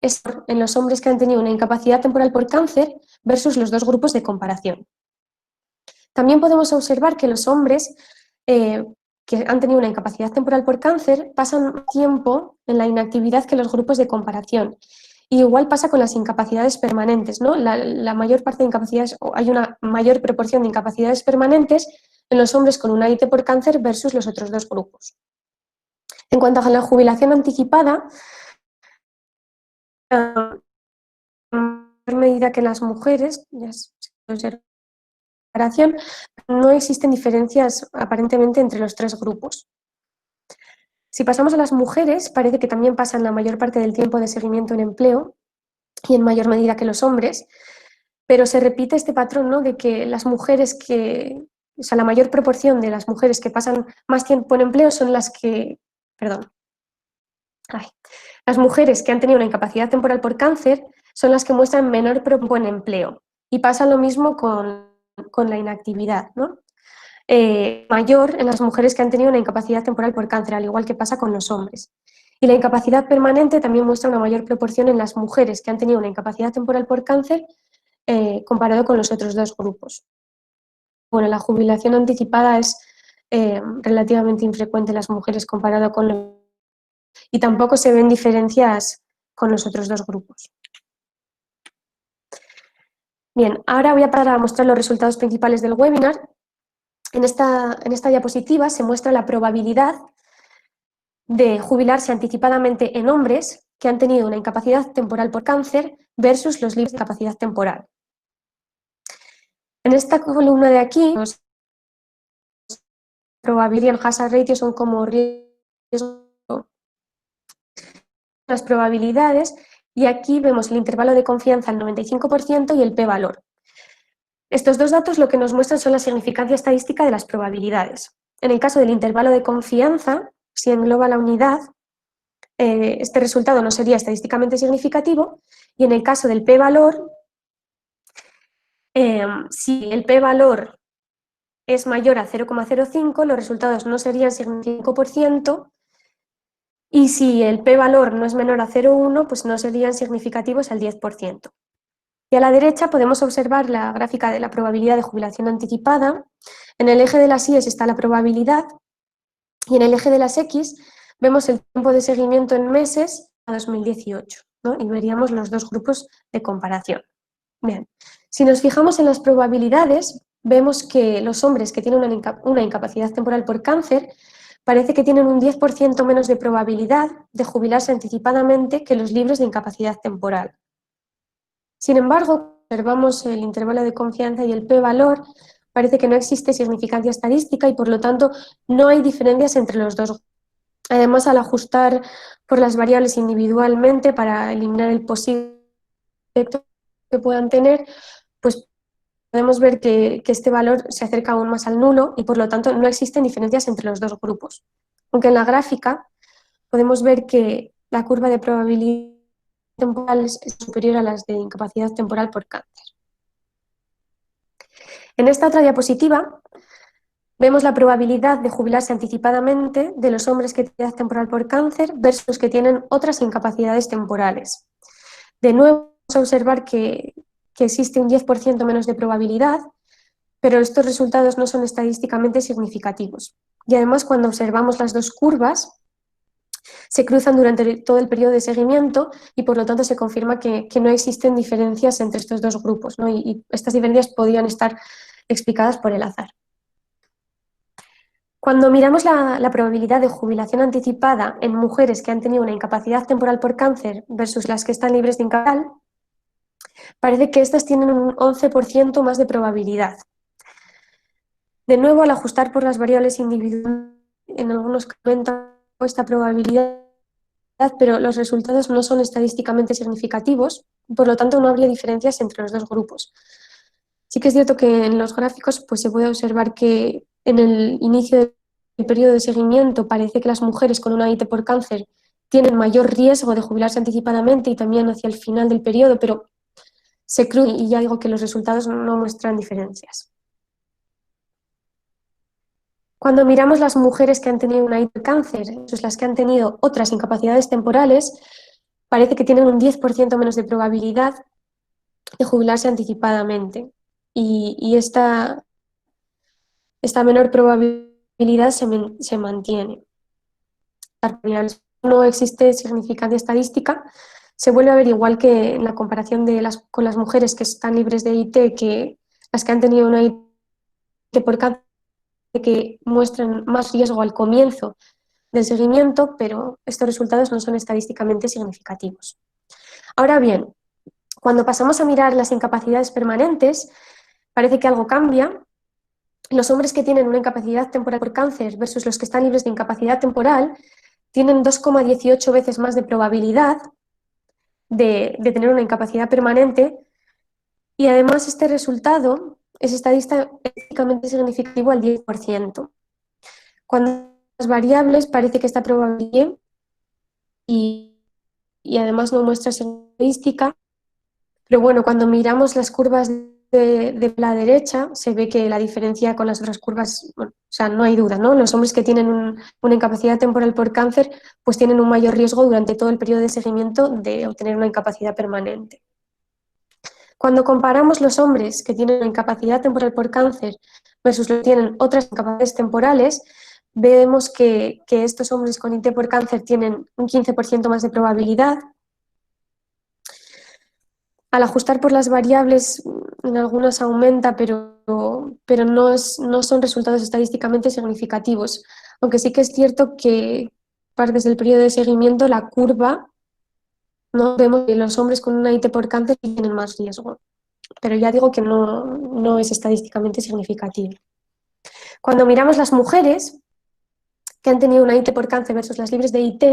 es en los hombres que han tenido una incapacidad temporal por cáncer versus los dos grupos de comparación. También podemos observar que los hombres que han tenido una incapacidad temporal por cáncer pasan más tiempo en la inactividad que los grupos de comparación. Y igual pasa con las incapacidades permanentes, ¿no? La mayor parte de incapacidades, o hay una mayor proporción de incapacidades permanentes en los hombres con una IT por cáncer versus los otros dos grupos. En cuanto a la jubilación anticipada, en mayor medida que en las mujeres, ya se observa comparación, no existen diferencias aparentemente entre los tres grupos. Si pasamos a las mujeres, parece que también pasan la mayor parte del tiempo de seguimiento en empleo y en mayor medida que los hombres, pero se repite este patrón, ¿no? De que las mujeres o sea, la mayor proporción de las mujeres que pasan más tiempo en empleo son las que, perdón, las mujeres que han tenido una incapacidad temporal por cáncer son las que muestran menor tiempo en empleo. Y pasa lo mismo con la inactividad, ¿no? Mayor en las mujeres que han tenido una incapacidad temporal por cáncer, al igual que pasa con los hombres. Y la incapacidad permanente también muestra una mayor proporción en las mujeres que han tenido una incapacidad temporal por cáncer comparado con los otros dos grupos. Bueno, la jubilación anticipada es relativamente infrecuente en las mujeres comparado con los... Y tampoco se ven diferencias con los otros dos grupos. Bien, ahora voy a pasar a mostrar los resultados principales del webinar. En esta diapositiva se muestra la probabilidad de jubilarse anticipadamente en hombres que han tenido una incapacidad temporal por cáncer versus los libres de incapacidad temporal. En esta columna de aquí, los probabilidad y el hazard ratio son como riesgo, las probabilidades, y aquí vemos el intervalo de confianza al 95% y el p-valor. Estos dos datos lo que nos muestran son la significancia estadística de las probabilidades. En el caso del intervalo de confianza, si engloba la unidad, este resultado no sería estadísticamente significativo, y en el caso del p-valor, si el p-valor es mayor a 0,05, los resultados no serían significativos 5%, y si el p-valor no es menor a 0,1, pues no serían significativos al 10%. Y a la derecha podemos observar la gráfica de la probabilidad de jubilación anticipada. En el eje de las Y está la probabilidad y en el eje de las X vemos el tiempo de seguimiento en meses a 2018, ¿no? Y veríamos los dos grupos de comparación. Bien, si nos fijamos en las probabilidades, vemos que los hombres que tienen una incapacidad temporal por cáncer parece que tienen un 10% menos de probabilidad de jubilarse anticipadamente que los libres de incapacidad temporal. Sin embargo, observamos el intervalo de confianza y el p-valor, parece que no existe significancia estadística y por lo tanto no hay diferencias entre los dos. Además, al ajustar por las variables individualmente para eliminar el posible efecto que puedan tener, pues podemos ver que este valor se acerca aún más al nulo y por lo tanto no existen diferencias entre los dos grupos. Aunque en la gráfica podemos ver que la curva de probabilidad temporal es superior a las de incapacidad temporal por cáncer. En esta otra diapositiva vemos la probabilidad de jubilarse anticipadamente de los hombres que tienen incapacidad temporal por cáncer versus los que tienen otras incapacidades temporales. De nuevo, vamos a observar que existe un 10% menos de probabilidad, pero estos resultados no son estadísticamente significativos. Y además, cuando observamos las dos curvas, se cruzan durante todo el periodo de seguimiento y por lo tanto se confirma que no existen diferencias entre estos dos grupos, ¿no? Y estas diferencias podrían estar explicadas por el azar. Cuando miramos la probabilidad de jubilación anticipada en mujeres que han tenido una incapacidad temporal por cáncer versus las que están libres de incapacidad, parece que estas tienen un 11% más de probabilidad. De nuevo, al ajustar por las variables individuales, en algunos casos aumenta esta probabilidad, pero los resultados no son estadísticamente significativos, por lo tanto no habría diferencias entre los dos grupos. Sí que es cierto que en los gráficos pues, se puede observar que en el inicio del periodo de seguimiento parece que las mujeres con una IT por cáncer tienen mayor riesgo de jubilarse anticipadamente y también hacia el final del periodo, pero se cruza y ya digo que los resultados no muestran diferencias. Cuando miramos las mujeres que han tenido una IT por cáncer, pues las que han tenido otras incapacidades temporales, parece que tienen un 10% menos de probabilidad de jubilarse anticipadamente. Y esta menor probabilidad se mantiene. No existe significancia estadística, se vuelve a ver igual que en la comparación con las mujeres que están libres de IT, que las que han tenido una IT por cáncer, que muestran más riesgo al comienzo del seguimiento, pero estos resultados no son estadísticamente significativos. Ahora bien, cuando pasamos a mirar las incapacidades permanentes, parece que algo cambia. Los hombres que tienen una incapacidad temporal por cáncer versus los que están libres de incapacidad temporal tienen 2,18 veces más de probabilidad de tener una incapacidad permanente, y además este resultado es estadísticamente significativo al 10%. Cuando las variables parece que está probabilidad y además no muestra estadística, pero bueno, cuando miramos las curvas de la derecha se ve que la diferencia con las otras curvas, bueno, o sea, no hay duda, ¿no? Los hombres que tienen una incapacidad temporal por cáncer pues tienen un mayor riesgo durante todo el periodo de seguimiento de obtener una incapacidad permanente. Cuando comparamos los hombres que tienen una incapacidad temporal por cáncer versus los que tienen otras incapacidades temporales, vemos que estos hombres con IT por cáncer tienen un 15% más de probabilidad. Al ajustar por las variables, en algunas aumenta, pero no son resultados estadísticamente significativos. Aunque sí que es cierto que desde el periodo de seguimiento la curva, ¿no? Vemos que los hombres con una IT por cáncer tienen más riesgo. Pero ya digo que no es estadísticamente significativo. Cuando miramos las mujeres que han tenido una IT por cáncer versus las libres de IT,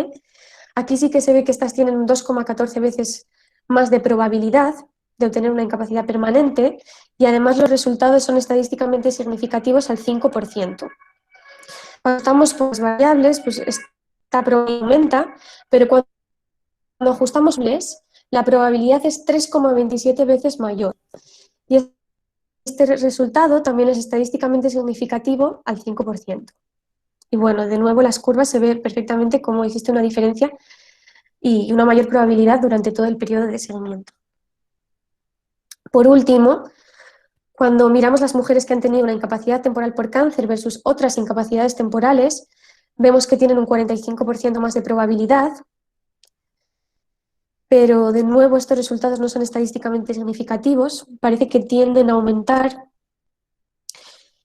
aquí sí que se ve que estas tienen 2,14 veces más de probabilidad de obtener una incapacidad permanente, y además los resultados son estadísticamente significativos al 5%. Cuando estamos por las variables, pues esta probabilidad aumenta, pero cuando ajustamos la probabilidad es 3,27 veces mayor. Y este resultado también es estadísticamente significativo al 5%. Y bueno, de nuevo las curvas se ve perfectamente cómo existe una diferencia y una mayor probabilidad durante todo el periodo de seguimiento. Por último, cuando miramos las mujeres que han tenido una incapacidad temporal por cáncer versus otras incapacidades temporales, vemos que tienen un 45% más de probabilidad, pero de nuevo estos resultados no son estadísticamente significativos, parece que tienden a aumentar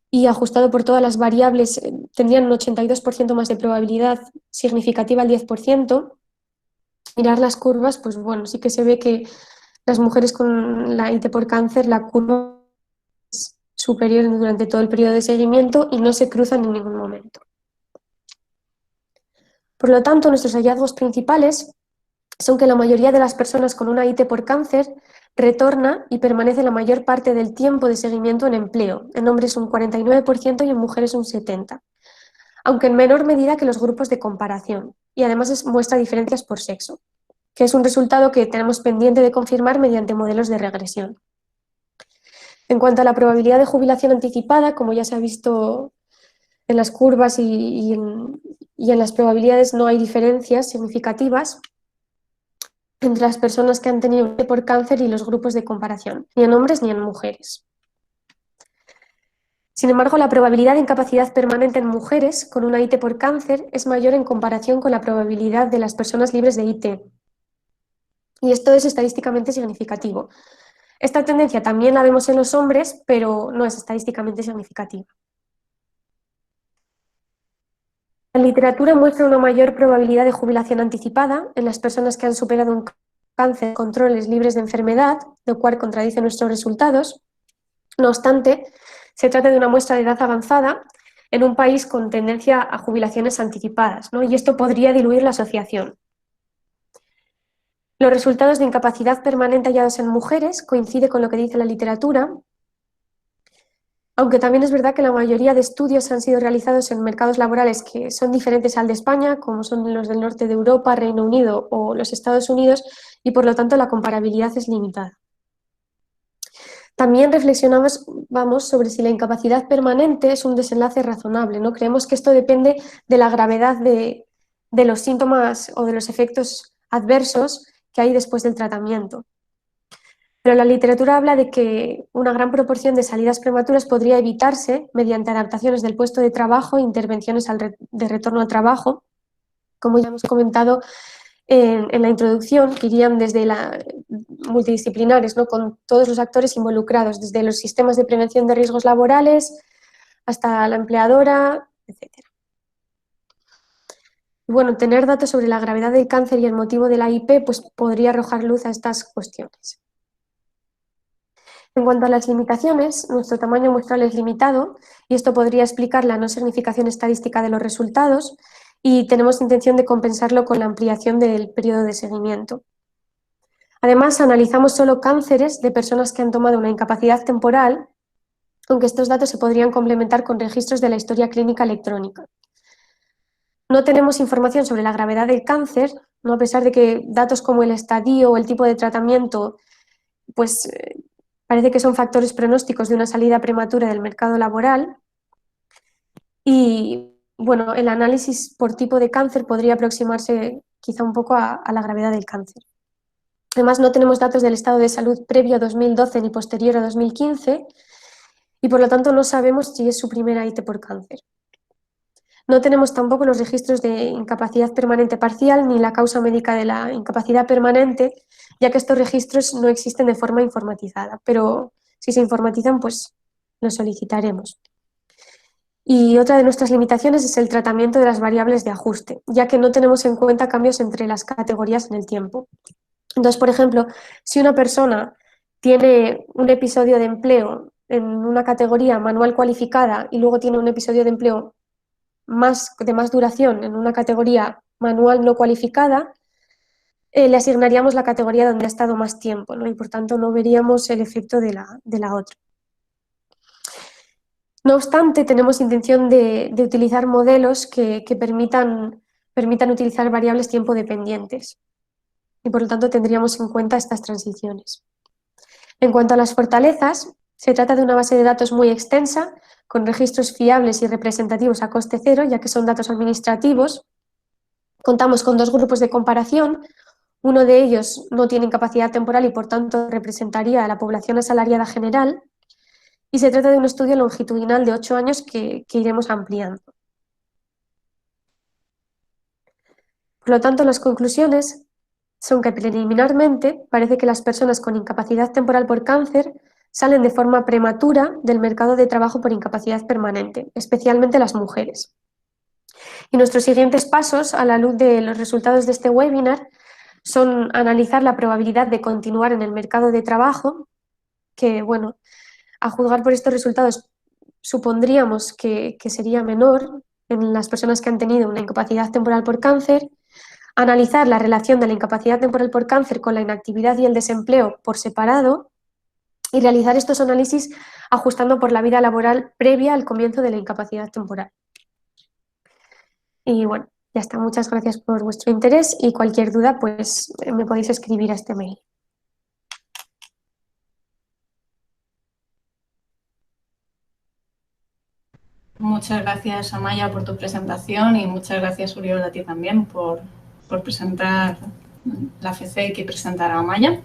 y ajustado por todas las variables tendrían un 82% más de probabilidad significativa al 10%. Mirar las curvas, pues bueno, sí que se ve que las mujeres con la IT por cáncer, la curva es superior durante todo el periodo de seguimiento y no se cruzan en ningún momento. Por lo tanto, nuestros hallazgos principales son que la mayoría de las personas con una IT por cáncer retorna y permanece la mayor parte del tiempo de seguimiento en empleo, en hombres un 49% y en mujeres un 70%, aunque en menor medida que los grupos de comparación, y además muestra diferencias por sexo, que es un resultado que tenemos pendiente de confirmar mediante modelos de regresión. En cuanto a la probabilidad de jubilación anticipada, como ya se ha visto en las curvas y en las probabilidades, no hay diferencias significativas entre las personas que han tenido IT por cáncer y los grupos de comparación, ni en hombres ni en mujeres. Sin embargo, la probabilidad de incapacidad permanente en mujeres con una IT por cáncer es mayor en comparación con la probabilidad de las personas libres de IT. Y esto es estadísticamente significativo. Esta tendencia también la vemos en los hombres, pero no es estadísticamente significativa. La literatura muestra una mayor probabilidad de jubilación anticipada en las personas que han superado un cáncer con controles libres de enfermedad, lo cual contradice nuestros resultados. No obstante, se trata de una muestra de edad avanzada en un país con tendencia a jubilaciones anticipadas, ¿no? Y esto podría diluir la asociación. Los resultados de incapacidad permanente hallados en mujeres coinciden con lo que dice la literatura, aunque también es verdad que la mayoría de estudios han sido realizados en mercados laborales que son diferentes al de España, como son los del norte de Europa, Reino Unido o los Estados Unidos, y por lo tanto la comparabilidad es limitada. También reflexionamos sobre si la incapacidad permanente es un desenlace razonable, ¿no? Creemos que esto depende de la gravedad de los síntomas o de los efectos adversos que hay después del tratamiento. Pero la literatura habla de que una gran proporción de salidas prematuras podría evitarse mediante adaptaciones del puesto de trabajo e intervenciones de retorno al trabajo, como ya hemos comentado en la introducción, que irían desde multidisciplinares, ¿no? Con todos los actores involucrados, desde los sistemas de prevención de riesgos laborales hasta la empleadora, etc. Y bueno, tener datos sobre la gravedad del cáncer y el motivo de la IP pues, podría arrojar luz a estas cuestiones. En cuanto a las limitaciones, nuestro tamaño muestral es limitado y esto podría explicar la no significación estadística de los resultados, y tenemos intención de compensarlo con la ampliación del periodo de seguimiento. Además, analizamos solo cánceres de personas que han tomado una incapacidad temporal, aunque estos datos se podrían complementar con registros de la historia clínica electrónica. No tenemos información sobre la gravedad del cáncer, ¿no? A pesar de que datos como el estadio o el tipo de tratamiento pues, parece que son factores pronósticos de una salida prematura del mercado laboral. Y bueno, el análisis por tipo de cáncer podría aproximarse quizá un poco a la gravedad del cáncer. Además, no tenemos datos del estado de salud previo a 2012 ni posterior a 2015 y por lo tanto no sabemos si es su primera IT por cáncer. No tenemos tampoco los registros de incapacidad permanente parcial ni la causa médica de la incapacidad permanente, ya que estos registros no existen de forma informatizada, pero si se informatizan, pues los solicitaremos. Y otra de nuestras limitaciones es el tratamiento de las variables de ajuste, ya que no tenemos en cuenta cambios entre las categorías en el tiempo. Entonces, por ejemplo, si una persona tiene un episodio de empleo en una categoría manual cualificada y luego tiene un episodio de empleo de más duración en una categoría manual no cualificada, le asignaríamos la categoría donde ha estado más tiempo, ¿no? Y por tanto no veríamos el efecto de la otra. No obstante, tenemos intención de utilizar modelos que permitan utilizar variables tiempo dependientes y por lo tanto tendríamos en cuenta estas transiciones. En cuanto a las fortalezas, se trata de una base de datos muy extensa, con registros fiables y representativos a coste cero, ya que son datos administrativos. Contamos con 2 grupos de comparación. Uno de ellos no tiene incapacidad temporal y por tanto representaría a la población asalariada general. Y se trata de un estudio longitudinal de 8 años que iremos ampliando. Por lo tanto, las conclusiones son que preliminarmente parece que las personas con incapacidad temporal por cáncer salen de forma prematura del mercado de trabajo por incapacidad permanente, especialmente las mujeres. Y nuestros siguientes pasos, a la luz de los resultados de este webinar, son analizar la probabilidad de continuar en el mercado de trabajo, que, bueno, a juzgar por estos resultados supondríamos que sería menor en las personas que han tenido una incapacidad temporal por cáncer, analizar la relación de la incapacidad temporal por cáncer con la inactividad y el desempleo por separado y realizar estos análisis ajustando por la vida laboral previa al comienzo de la incapacidad temporal. Y bueno, ya está. Muchas gracias por vuestro interés y cualquier duda pues me podéis escribir a este mail. Muchas gracias, Amaya, por tu presentación y muchas gracias, Uriol, a ti también por presentar la FCX y presentar a Amaya.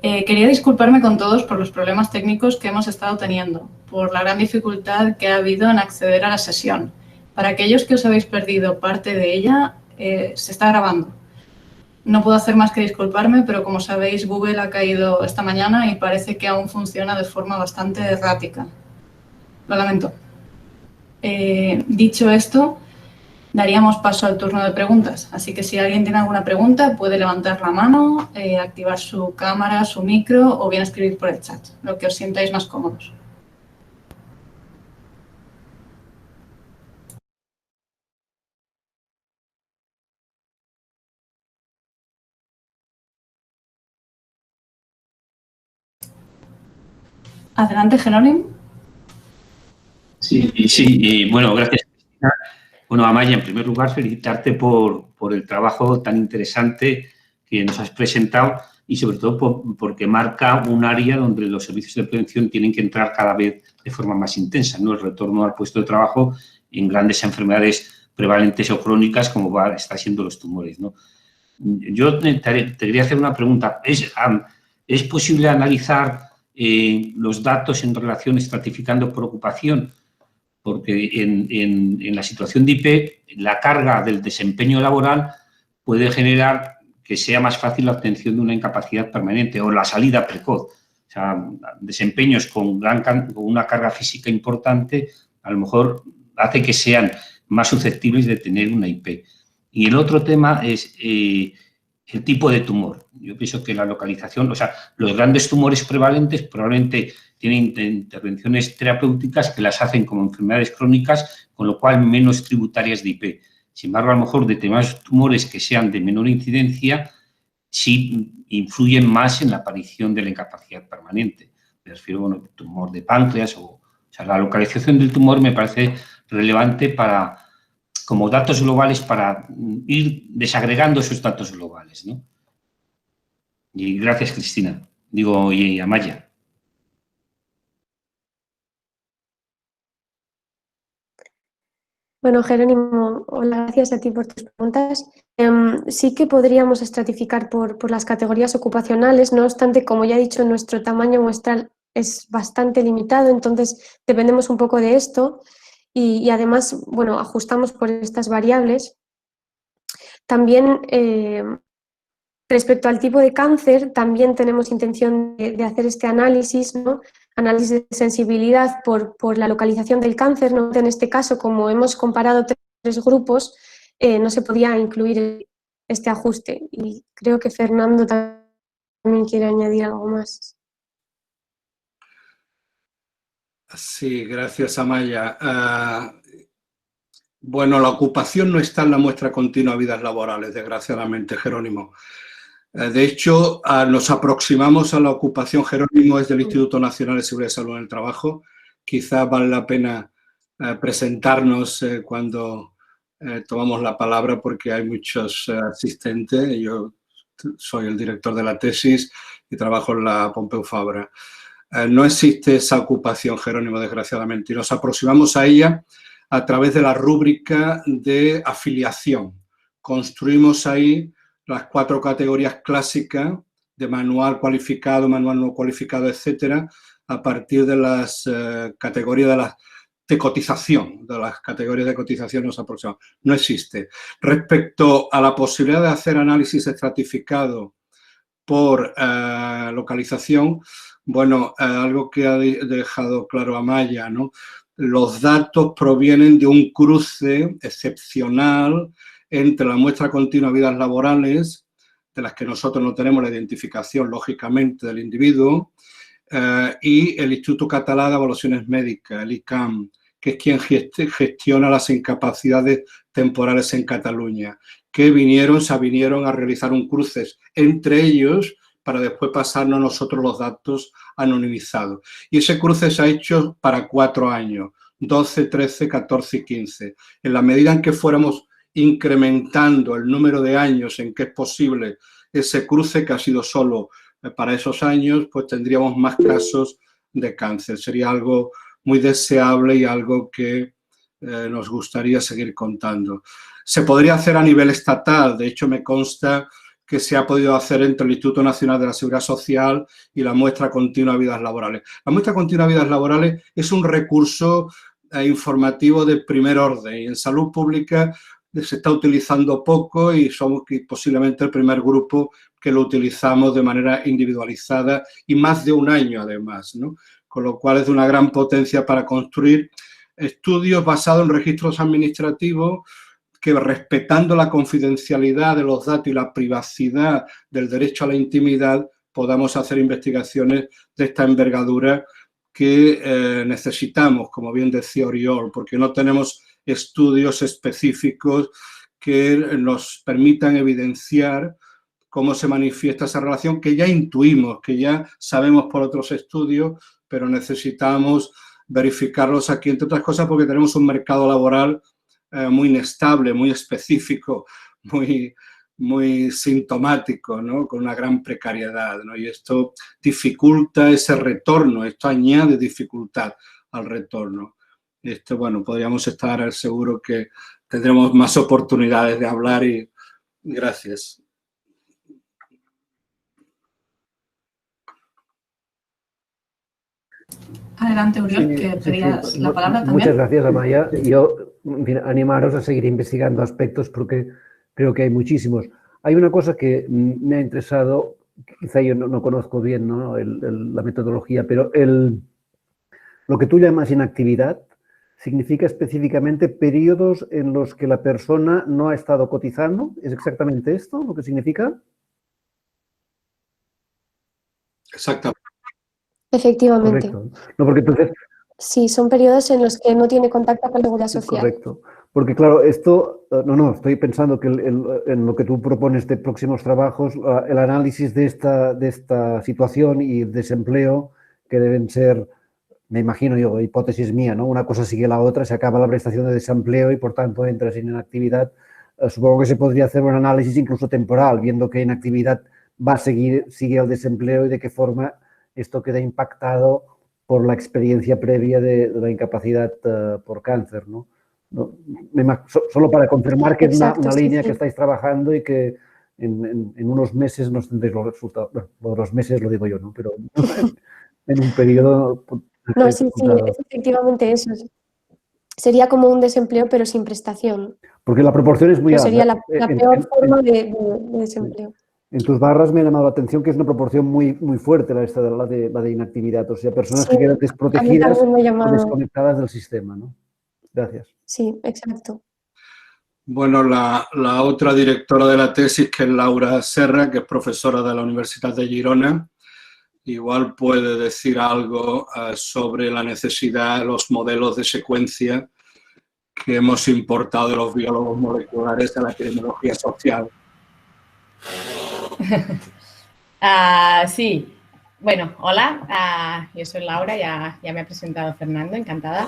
Quería disculparme con todos por los problemas técnicos que hemos estado teniendo, por la gran dificultad que ha habido en acceder a la sesión. Para aquellos que os habéis perdido parte de ella, se está grabando. No puedo hacer más que disculparme, pero como sabéis, Google ha caído esta mañana y parece que aún funciona de forma bastante errática. Lo lamento. Dicho esto, daríamos paso al turno de preguntas. Así que si alguien tiene alguna pregunta, puede levantar la mano, activar su cámara, su micro o bien escribir por el chat, lo que os sintáis más cómodos. Adelante, Jerónimo. Sí, bueno, gracias, Cristina. Bueno, Amaya, en primer lugar, felicitarte por el trabajo tan interesante que nos has presentado y sobre todo porque marca un área donde los servicios de prevención tienen que entrar cada vez de forma más intensa, ¿no? El retorno al puesto de trabajo en grandes enfermedades prevalentes o crónicas como está siendo los tumores, ¿no? Yo te quería hacer una pregunta. ¿Es posible analizar los datos en relación estratificando por ocupación? Porque en la situación de IP, la carga del desempeño laboral puede generar que sea más fácil la obtención de una incapacidad permanente o la salida precoz. O sea, desempeños con una carga física importante a lo mejor hace que sean más susceptibles de tener una IP. Y el otro tema es el tipo de tumor. Yo pienso que la localización, o sea, los grandes tumores prevalentes probablemente tienen intervenciones terapéuticas que las hacen como enfermedades crónicas, con lo cual menos tributarias de IP. Sin embargo, a lo mejor determinados tumores que sean de menor incidencia sí influyen más en la aparición de la incapacidad permanente. Me refiero, bueno, tumor de páncreas o sea, la localización del tumor me parece relevante como datos globales para ir desagregando esos datos globales, ¿no? Y gracias, Cristina. Y Amaya. Bueno, Jerónimo, hola, gracias a ti por tus preguntas. Sí que podríamos estratificar por las categorías ocupacionales, no obstante, como ya he dicho, nuestro tamaño muestral es bastante limitado, entonces dependemos un poco de esto y además, bueno, ajustamos por estas variables. También, respecto al tipo de cáncer, también tenemos intención de hacer este análisis, ¿no? Análisis de sensibilidad por la localización del cáncer, ¿no? En este caso, como hemos comparado tres grupos, no se podía incluir este ajuste. Y creo que Fernando también quiere añadir algo más. Sí, gracias, Amaya. Bueno, la ocupación no está en la muestra continua de vidas laborales, desgraciadamente, Jerónimo. De hecho, nos aproximamos a la ocupación, Jerónimo, es del Instituto Nacional de Seguridad y Salud en el Trabajo. Quizás vale la pena presentarnos cuando tomamos la palabra porque hay muchos asistentes. Yo soy el director de la tesis y trabajo en la Pompeu Fabra. No existe esa ocupación, Jerónimo, desgraciadamente, y nos aproximamos a ella a través de la rúbrica de afiliación. Construimos ahí las 4 categorías clásicas de manual cualificado, manual no cualificado, etcétera, a partir de las categorías de cotización, de las categorías de cotización nos aproximamos. No existe. Respecto a la posibilidad de hacer análisis estratificado por localización, bueno, algo que ha dejado claro Amaya, ¿no? Los datos provienen de un cruce excepcional entre la muestra continua de vidas laborales, de las que nosotros no tenemos la identificación, lógicamente, del individuo, y el Instituto Català de Evaluaciones Médicas, el ICAM, que es quien gestiona las incapacidades temporales en Cataluña, que se vinieron a realizar un cruce entre ellos para después pasarnos a nosotros los datos anonimizados. Y ese cruce se ha hecho para 4 años, 12, 13, 14 y 15. En la medida en que fuéramos incrementando el número de años en que es posible ese cruce, que ha sido solo para esos años, pues tendríamos más casos de cáncer. Sería algo muy deseable y algo que nos gustaría seguir contando. Se podría hacer a nivel estatal, de hecho me consta que se ha podido hacer entre el Instituto Nacional de la Seguridad Social y la muestra continua de vidas laborales. La muestra continua de vidas laborales es un recurso informativo de primer orden y en salud pública se está utilizando poco y somos posiblemente el primer grupo que lo utilizamos de manera individualizada y más de un año además, ¿no? Con lo cual es de una gran potencia para construir estudios basados en registros administrativos que, respetando la confidencialidad de los datos y la privacidad del derecho a la intimidad, podamos hacer investigaciones de esta envergadura que necesitamos, como bien decía Oriol, porque no tenemos estudios específicos que nos permitan evidenciar cómo se manifiesta esa relación, que ya intuimos, que ya sabemos por otros estudios, pero necesitamos verificarlos aquí, entre otras cosas, porque tenemos un mercado laboral muy inestable, muy específico, muy sintomático, ¿no? Con una gran precariedad, ¿no? Y esto dificulta ese retorno, esto añade dificultad al retorno. Bueno, podríamos estar seguros que tendremos más oportunidades de hablar y gracias. Adelante, Oriol, que pedías la palabra también. Muchas gracias, Amaya. Yo, en fin, animaros a seguir investigando aspectos porque creo que hay muchísimos. hay una cosa que me ha interesado, quizá yo no conozco bien, ¿no?, la metodología, pero lo que tú llamas inactividad significa específicamente periodos en los que la persona no ha estado cotizando. ¿Es exactamente esto lo que significa? Exactamente. Efectivamente. Correcto. No, porque entonces, Sí, son periodos en los que no tiene contacto con la seguridad social. correcto. Porque claro, esto, estoy pensando que en lo que tú propones de próximos trabajos, el análisis de esta situación y el desempleo, que deben ser, me imagino yo, hipótesis mía, ¿no? Una cosa sigue la otra, se acaba la prestación de desempleo y por tanto entras en inactividad. Supongo que se podría hacer un análisis incluso temporal, viendo qué inactividad sigue el desempleo y de qué forma esto queda impactado por la experiencia previa de la incapacidad por cáncer, ¿no? Solo para confirmar que es Exacto, una sí, línea que sí. estáis trabajando y que en unos meses nos tendréis los resultados. Bueno, los meses lo digo yo, ¿no? Pero en un periodo No, de sí, sí, resultados. es efectivamente eso. Sería como un desempleo, pero sin prestación. Porque la proporción es muy No alta. sería la peor forma de desempleo. En tus barras me ha llamado la atención que es una proporción muy, muy fuerte la de inactividad. O sea, personas Sí, que quedan a mí desprotegidas también me ha o llamado. desconectadas del sistema, ¿no? Gracias. Sí, exacto. Bueno, la otra directora de la tesis, que es Laura Serra, que es profesora de la Universidad de Girona, igual puede decir algo sobre la necesidad de los modelos de secuencia que hemos importado de los biólogos moleculares a la epidemiología social. Sí, bueno, hola, yo soy Laura, ya me ha presentado Fernando, encantada.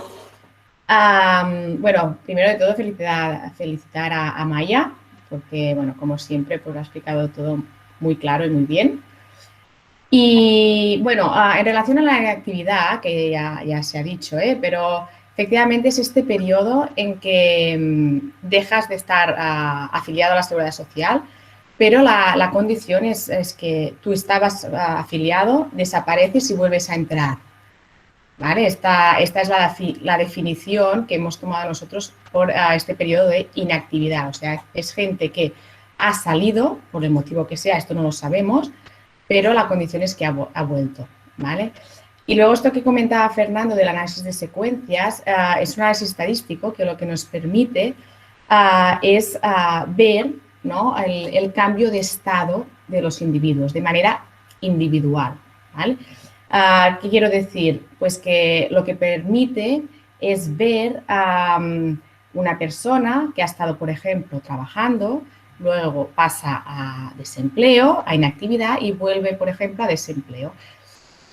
Bueno, primero de todo felicitar a Maya, porque, bueno, como siempre, pues ha explicado todo muy claro y muy bien. Y, bueno, en relación a la actividad, que ya se ha dicho, pero efectivamente es este periodo en que dejas de estar afiliado a la Seguridad Social, pero la condición es que tú estabas afiliado, desapareces y vuelves a entrar. ¿Vale? Esta es la definición que hemos tomado nosotros por este periodo de inactividad. O sea, es gente que ha salido, por el motivo que sea, esto no lo sabemos, pero la condición es que ha vuelto. ¿Vale? Y luego esto que comentaba Fernando del análisis de secuencias, es un análisis estadístico que lo que nos permite es ver, ¿no?, el cambio de estado de los individuos de manera individual. ¿Vale? ¿Qué quiero decir? Pues que lo que permite es ver a una persona que ha estado, por ejemplo, trabajando, luego pasa a desempleo, a inactividad y vuelve, por ejemplo, a desempleo.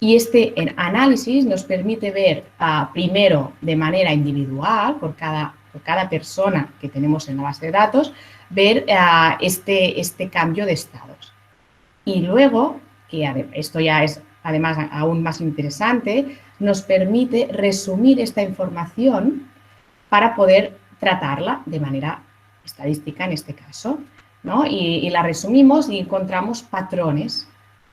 Y este análisis nos permite ver primero de manera individual, por cada persona que tenemos en la base de datos, ver este cambio de estados. Y luego, que esto ya es además aún más interesante, nos permite resumir esta información para poder tratarla de manera estadística en este caso, ¿no? Y la resumimos y encontramos patrones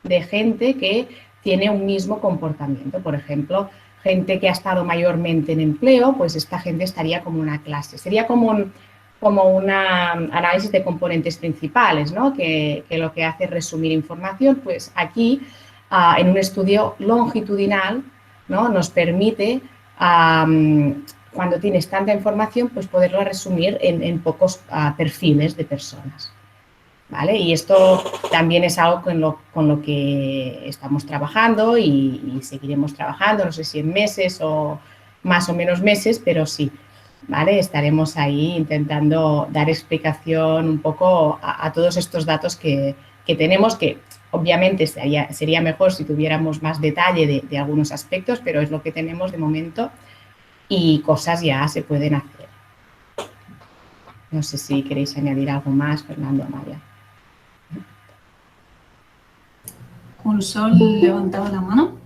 de gente que tiene un mismo comportamiento. Por ejemplo, gente que ha estado mayormente en empleo, pues esta gente estaría como una clase. Sería como un análisis de componentes principales, ¿no? Que lo que hace es resumir información. Pues aquí, en un estudio longitudinal, ¿no?, nos permite, cuando tienes tanta información, pues poderlo resumir en pocos perfiles de personas. ¿Vale? Y esto también es algo con lo que estamos trabajando y seguiremos trabajando, no sé si en meses o más o menos meses, pero sí, ¿vale? Estaremos ahí intentando dar explicación un poco a todos estos datos que tenemos, que obviamente sería mejor si tuviéramos más detalle de algunos aspectos, pero es lo que tenemos de momento y cosas ya se pueden hacer. No sé si queréis añadir algo más, Fernando, Amaya. Consol levantaba la mano.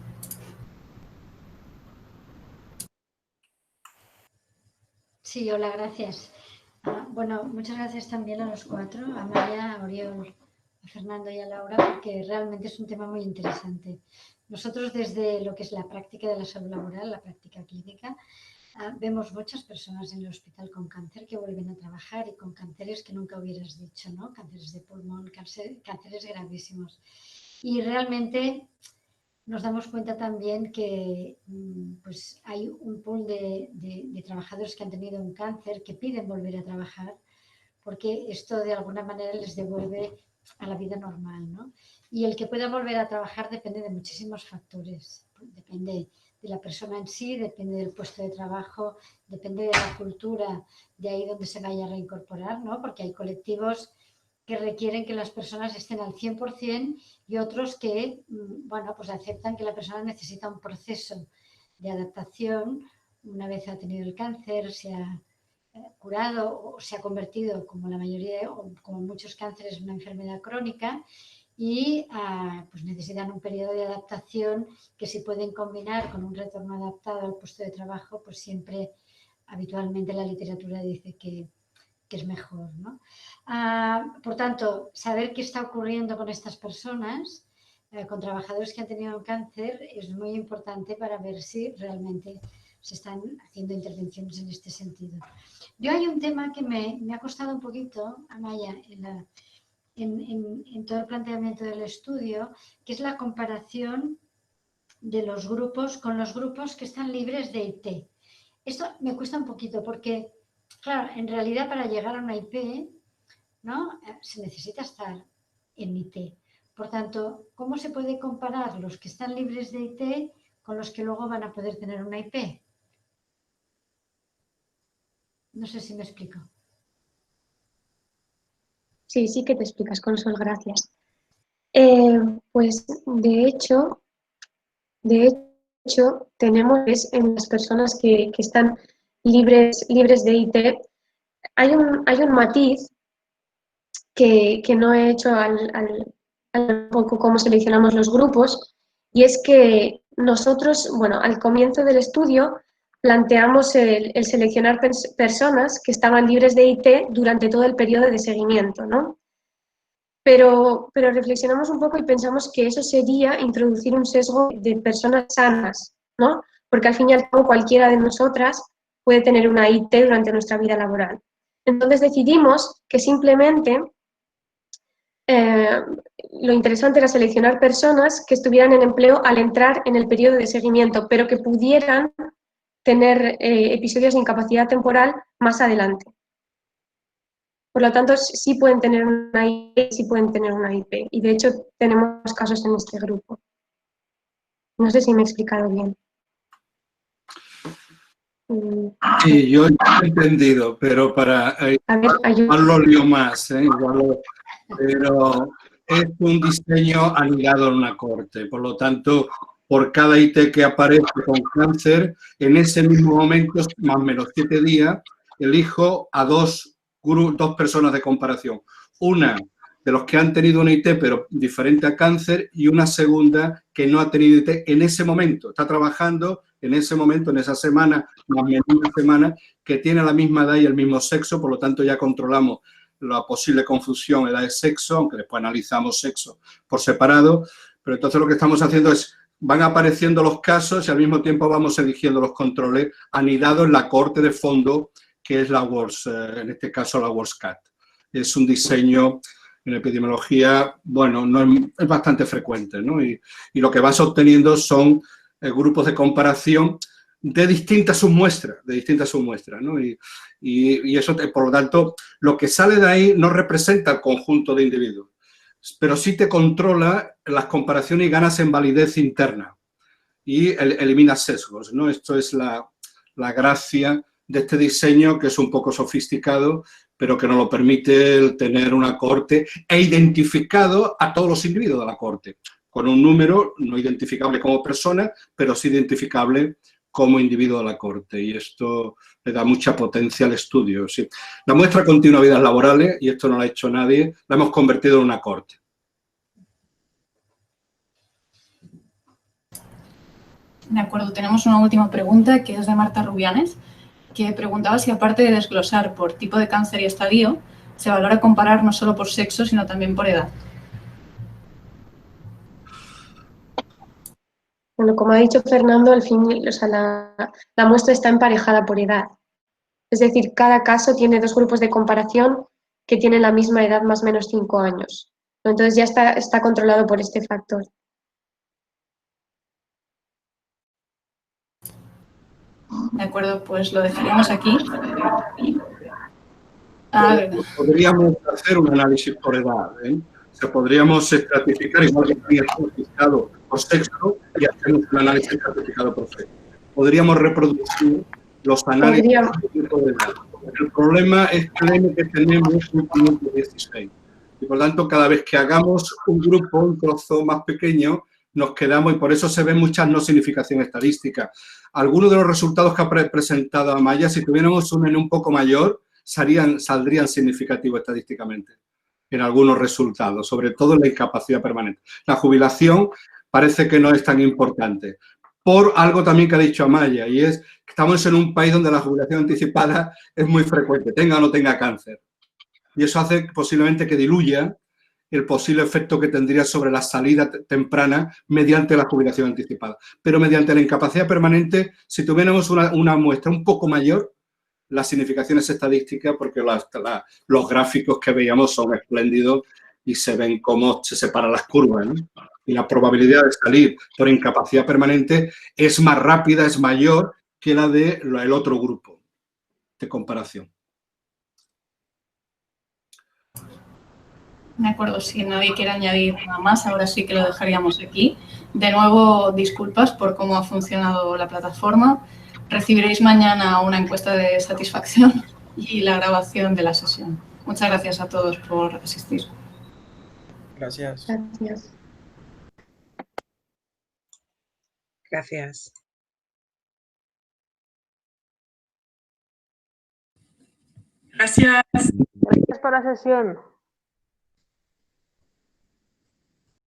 Sí, hola, gracias. Bueno, muchas gracias también a los cuatro, a Maya, a Oriol, a Fernando y a Laura, porque realmente es un tema muy interesante. Nosotros desde lo que es la práctica de la salud laboral, la práctica clínica, vemos muchas personas en el hospital con cáncer que vuelven a trabajar y con cánceres que nunca hubieras dicho, ¿no? Cánceres de pulmón, cánceres gravísimos. Y realmente nos damos cuenta también que pues hay un pool de trabajadores que han tenido un cáncer que piden volver a trabajar porque esto de alguna manera les devuelve a la vida normal, ¿no? Y el que pueda volver a trabajar depende de muchísimos factores. Depende de la persona en sí, depende del puesto de trabajo, depende de la cultura de ahí donde se vaya a reincorporar, ¿no? Porque hay colectivos que requieren que las personas estén al 100% y otros que, bueno, pues aceptan que la persona necesita un proceso de adaptación una vez ha tenido el cáncer, se ha curado o se ha convertido, como la mayoría o como muchos cánceres, en una enfermedad crónica y pues necesitan un periodo de adaptación que si pueden combinar con un retorno adaptado al puesto de trabajo, pues siempre habitualmente la literatura dice que es mejor, ¿no? Por tanto, saber qué está ocurriendo con estas personas, con trabajadores que han tenido un cáncer, es muy importante para ver si realmente se están haciendo intervenciones en este sentido. Yo hay un tema que me ha costado un poquito, Amaya, en todo el planteamiento del estudio, que es la comparación de los grupos con los grupos que están libres de IT. Esto me cuesta un poquito porque, claro, en realidad para llegar a una IP, ¿no? Se necesita estar en IT. Por tanto, ¿cómo se puede comparar los que están libres de IT con los que luego van a poder tener una IP? No sé si me explico. Sí, sí que te explicas, Consol, gracias. Pues de hecho, tenemos en las personas que están libres de IT, hay un matiz que no he hecho al poco cómo seleccionamos los grupos, y es que nosotros, bueno, al comienzo del estudio planteamos el seleccionar personas que estaban libres de IT durante todo el periodo de seguimiento, ¿no? Pero reflexionamos un poco y pensamos que eso sería introducir un sesgo de personas sanas, ¿no? Porque al fin y al cabo cualquiera de nosotras puede tener una IT durante nuestra vida laboral. Entonces decidimos que simplemente lo interesante era seleccionar personas que estuvieran en empleo al entrar en el periodo de seguimiento, pero que pudieran tener episodios de incapacidad temporal más adelante. Por lo tanto, sí pueden tener una IP, sí pueden tener una IP. Y de hecho, tenemos casos en este grupo. No sé si me he explicado bien. Sí, yo he entendido, pero para igual lo lío más, pero es un diseño anidado en una corte. Por lo tanto, por cada IT que aparece con cáncer, en ese mismo momento, más o menos 7 días, elijo a dos personas de comparación. Una de los que han tenido una IT pero diferente a cáncer y una segunda que no ha tenido IT en ese momento. Está trabajando en ese momento, en esa semana, más o menos una semana, que tiene la misma edad y el mismo sexo, por lo tanto ya controlamos la posible confusión edad de sexo, aunque después analizamos sexo por separado, pero entonces lo que estamos haciendo es, van apareciendo los casos y al mismo tiempo vamos eligiendo los controles anidados en la cohorte de fondo, que es la WORS, en este caso la WORS-CAT. Es un diseño en epidemiología, bueno, no es bastante frecuente, ¿no? Y lo que vas obteniendo son grupos de comparación de distintas submuestras, ¿no? Y eso, por lo tanto, lo que sale de ahí no representa el conjunto de individuos, pero sí te controla las comparaciones y ganas en validez interna y elimina sesgos, ¿no? Esto es la gracia de este diseño, que es un poco sofisticado, pero que nos lo permite el tener una cohorte e identificado a todos los individuos de la cohorte, con un número no identificable como persona, pero sí identificable como individuo de la cohorte. Y esto le da mucha potencia al estudio. Sí. La muestra continua de vidas laborales, y esto no lo ha hecho nadie, la hemos convertido en una cohorte. De acuerdo, tenemos una última pregunta que es de Marta Rubianes, que preguntaba si aparte de desglosar por tipo de cáncer y estadio, se valora comparar no solo por sexo, sino también por edad. Bueno, como ha dicho Fernando, al fin, o sea, la muestra está emparejada por edad. Es decir, cada caso tiene 2 grupos de comparación que tienen la misma edad, más o menos 5 años. Entonces ya está controlado por este factor. De acuerdo, pues lo dejaremos aquí. Podríamos hacer un análisis por edad, ¿eh? O sea, podríamos estratificar, igual que aquí está estratificado por sexo, y hacemos un análisis estratificado por sexo. Podríamos reproducir los análisis por edad. El problema es que tenemos un 516. Y por lo tanto, cada vez que hagamos un grupo, un trozo más pequeño, nos quedamos, y por eso se ven muchas no significación estadística. Algunos de los resultados que ha presentado Amaya, si tuviéramos un N un poco mayor, saldrían significativos estadísticamente en algunos resultados, sobre todo en la incapacidad permanente. La jubilación parece que no es tan importante. Por algo también que ha dicho Amaya, y es que estamos en un país donde la jubilación anticipada es muy frecuente, tenga o no tenga cáncer. Y eso hace posiblemente que diluya el posible efecto que tendría sobre la salida temprana mediante la jubilación anticipada. Pero mediante la incapacidad permanente, si tuviéramos una muestra un poco mayor, las significaciones estadísticas, porque los gráficos que veíamos son espléndidos y se ven cómo se separan las curvas, ¿no? Y la probabilidad de salir por incapacidad permanente es más rápida, es mayor que la del otro grupo de comparación. De acuerdo, si nadie quiere añadir nada más, ahora sí que lo dejaríamos aquí. De nuevo, disculpas por cómo ha funcionado la plataforma. Recibiréis mañana una encuesta de satisfacción y la grabación de la sesión. Muchas gracias a todos por asistir. Gracias. Gracias. Gracias. Gracias. Gracias por la sesión.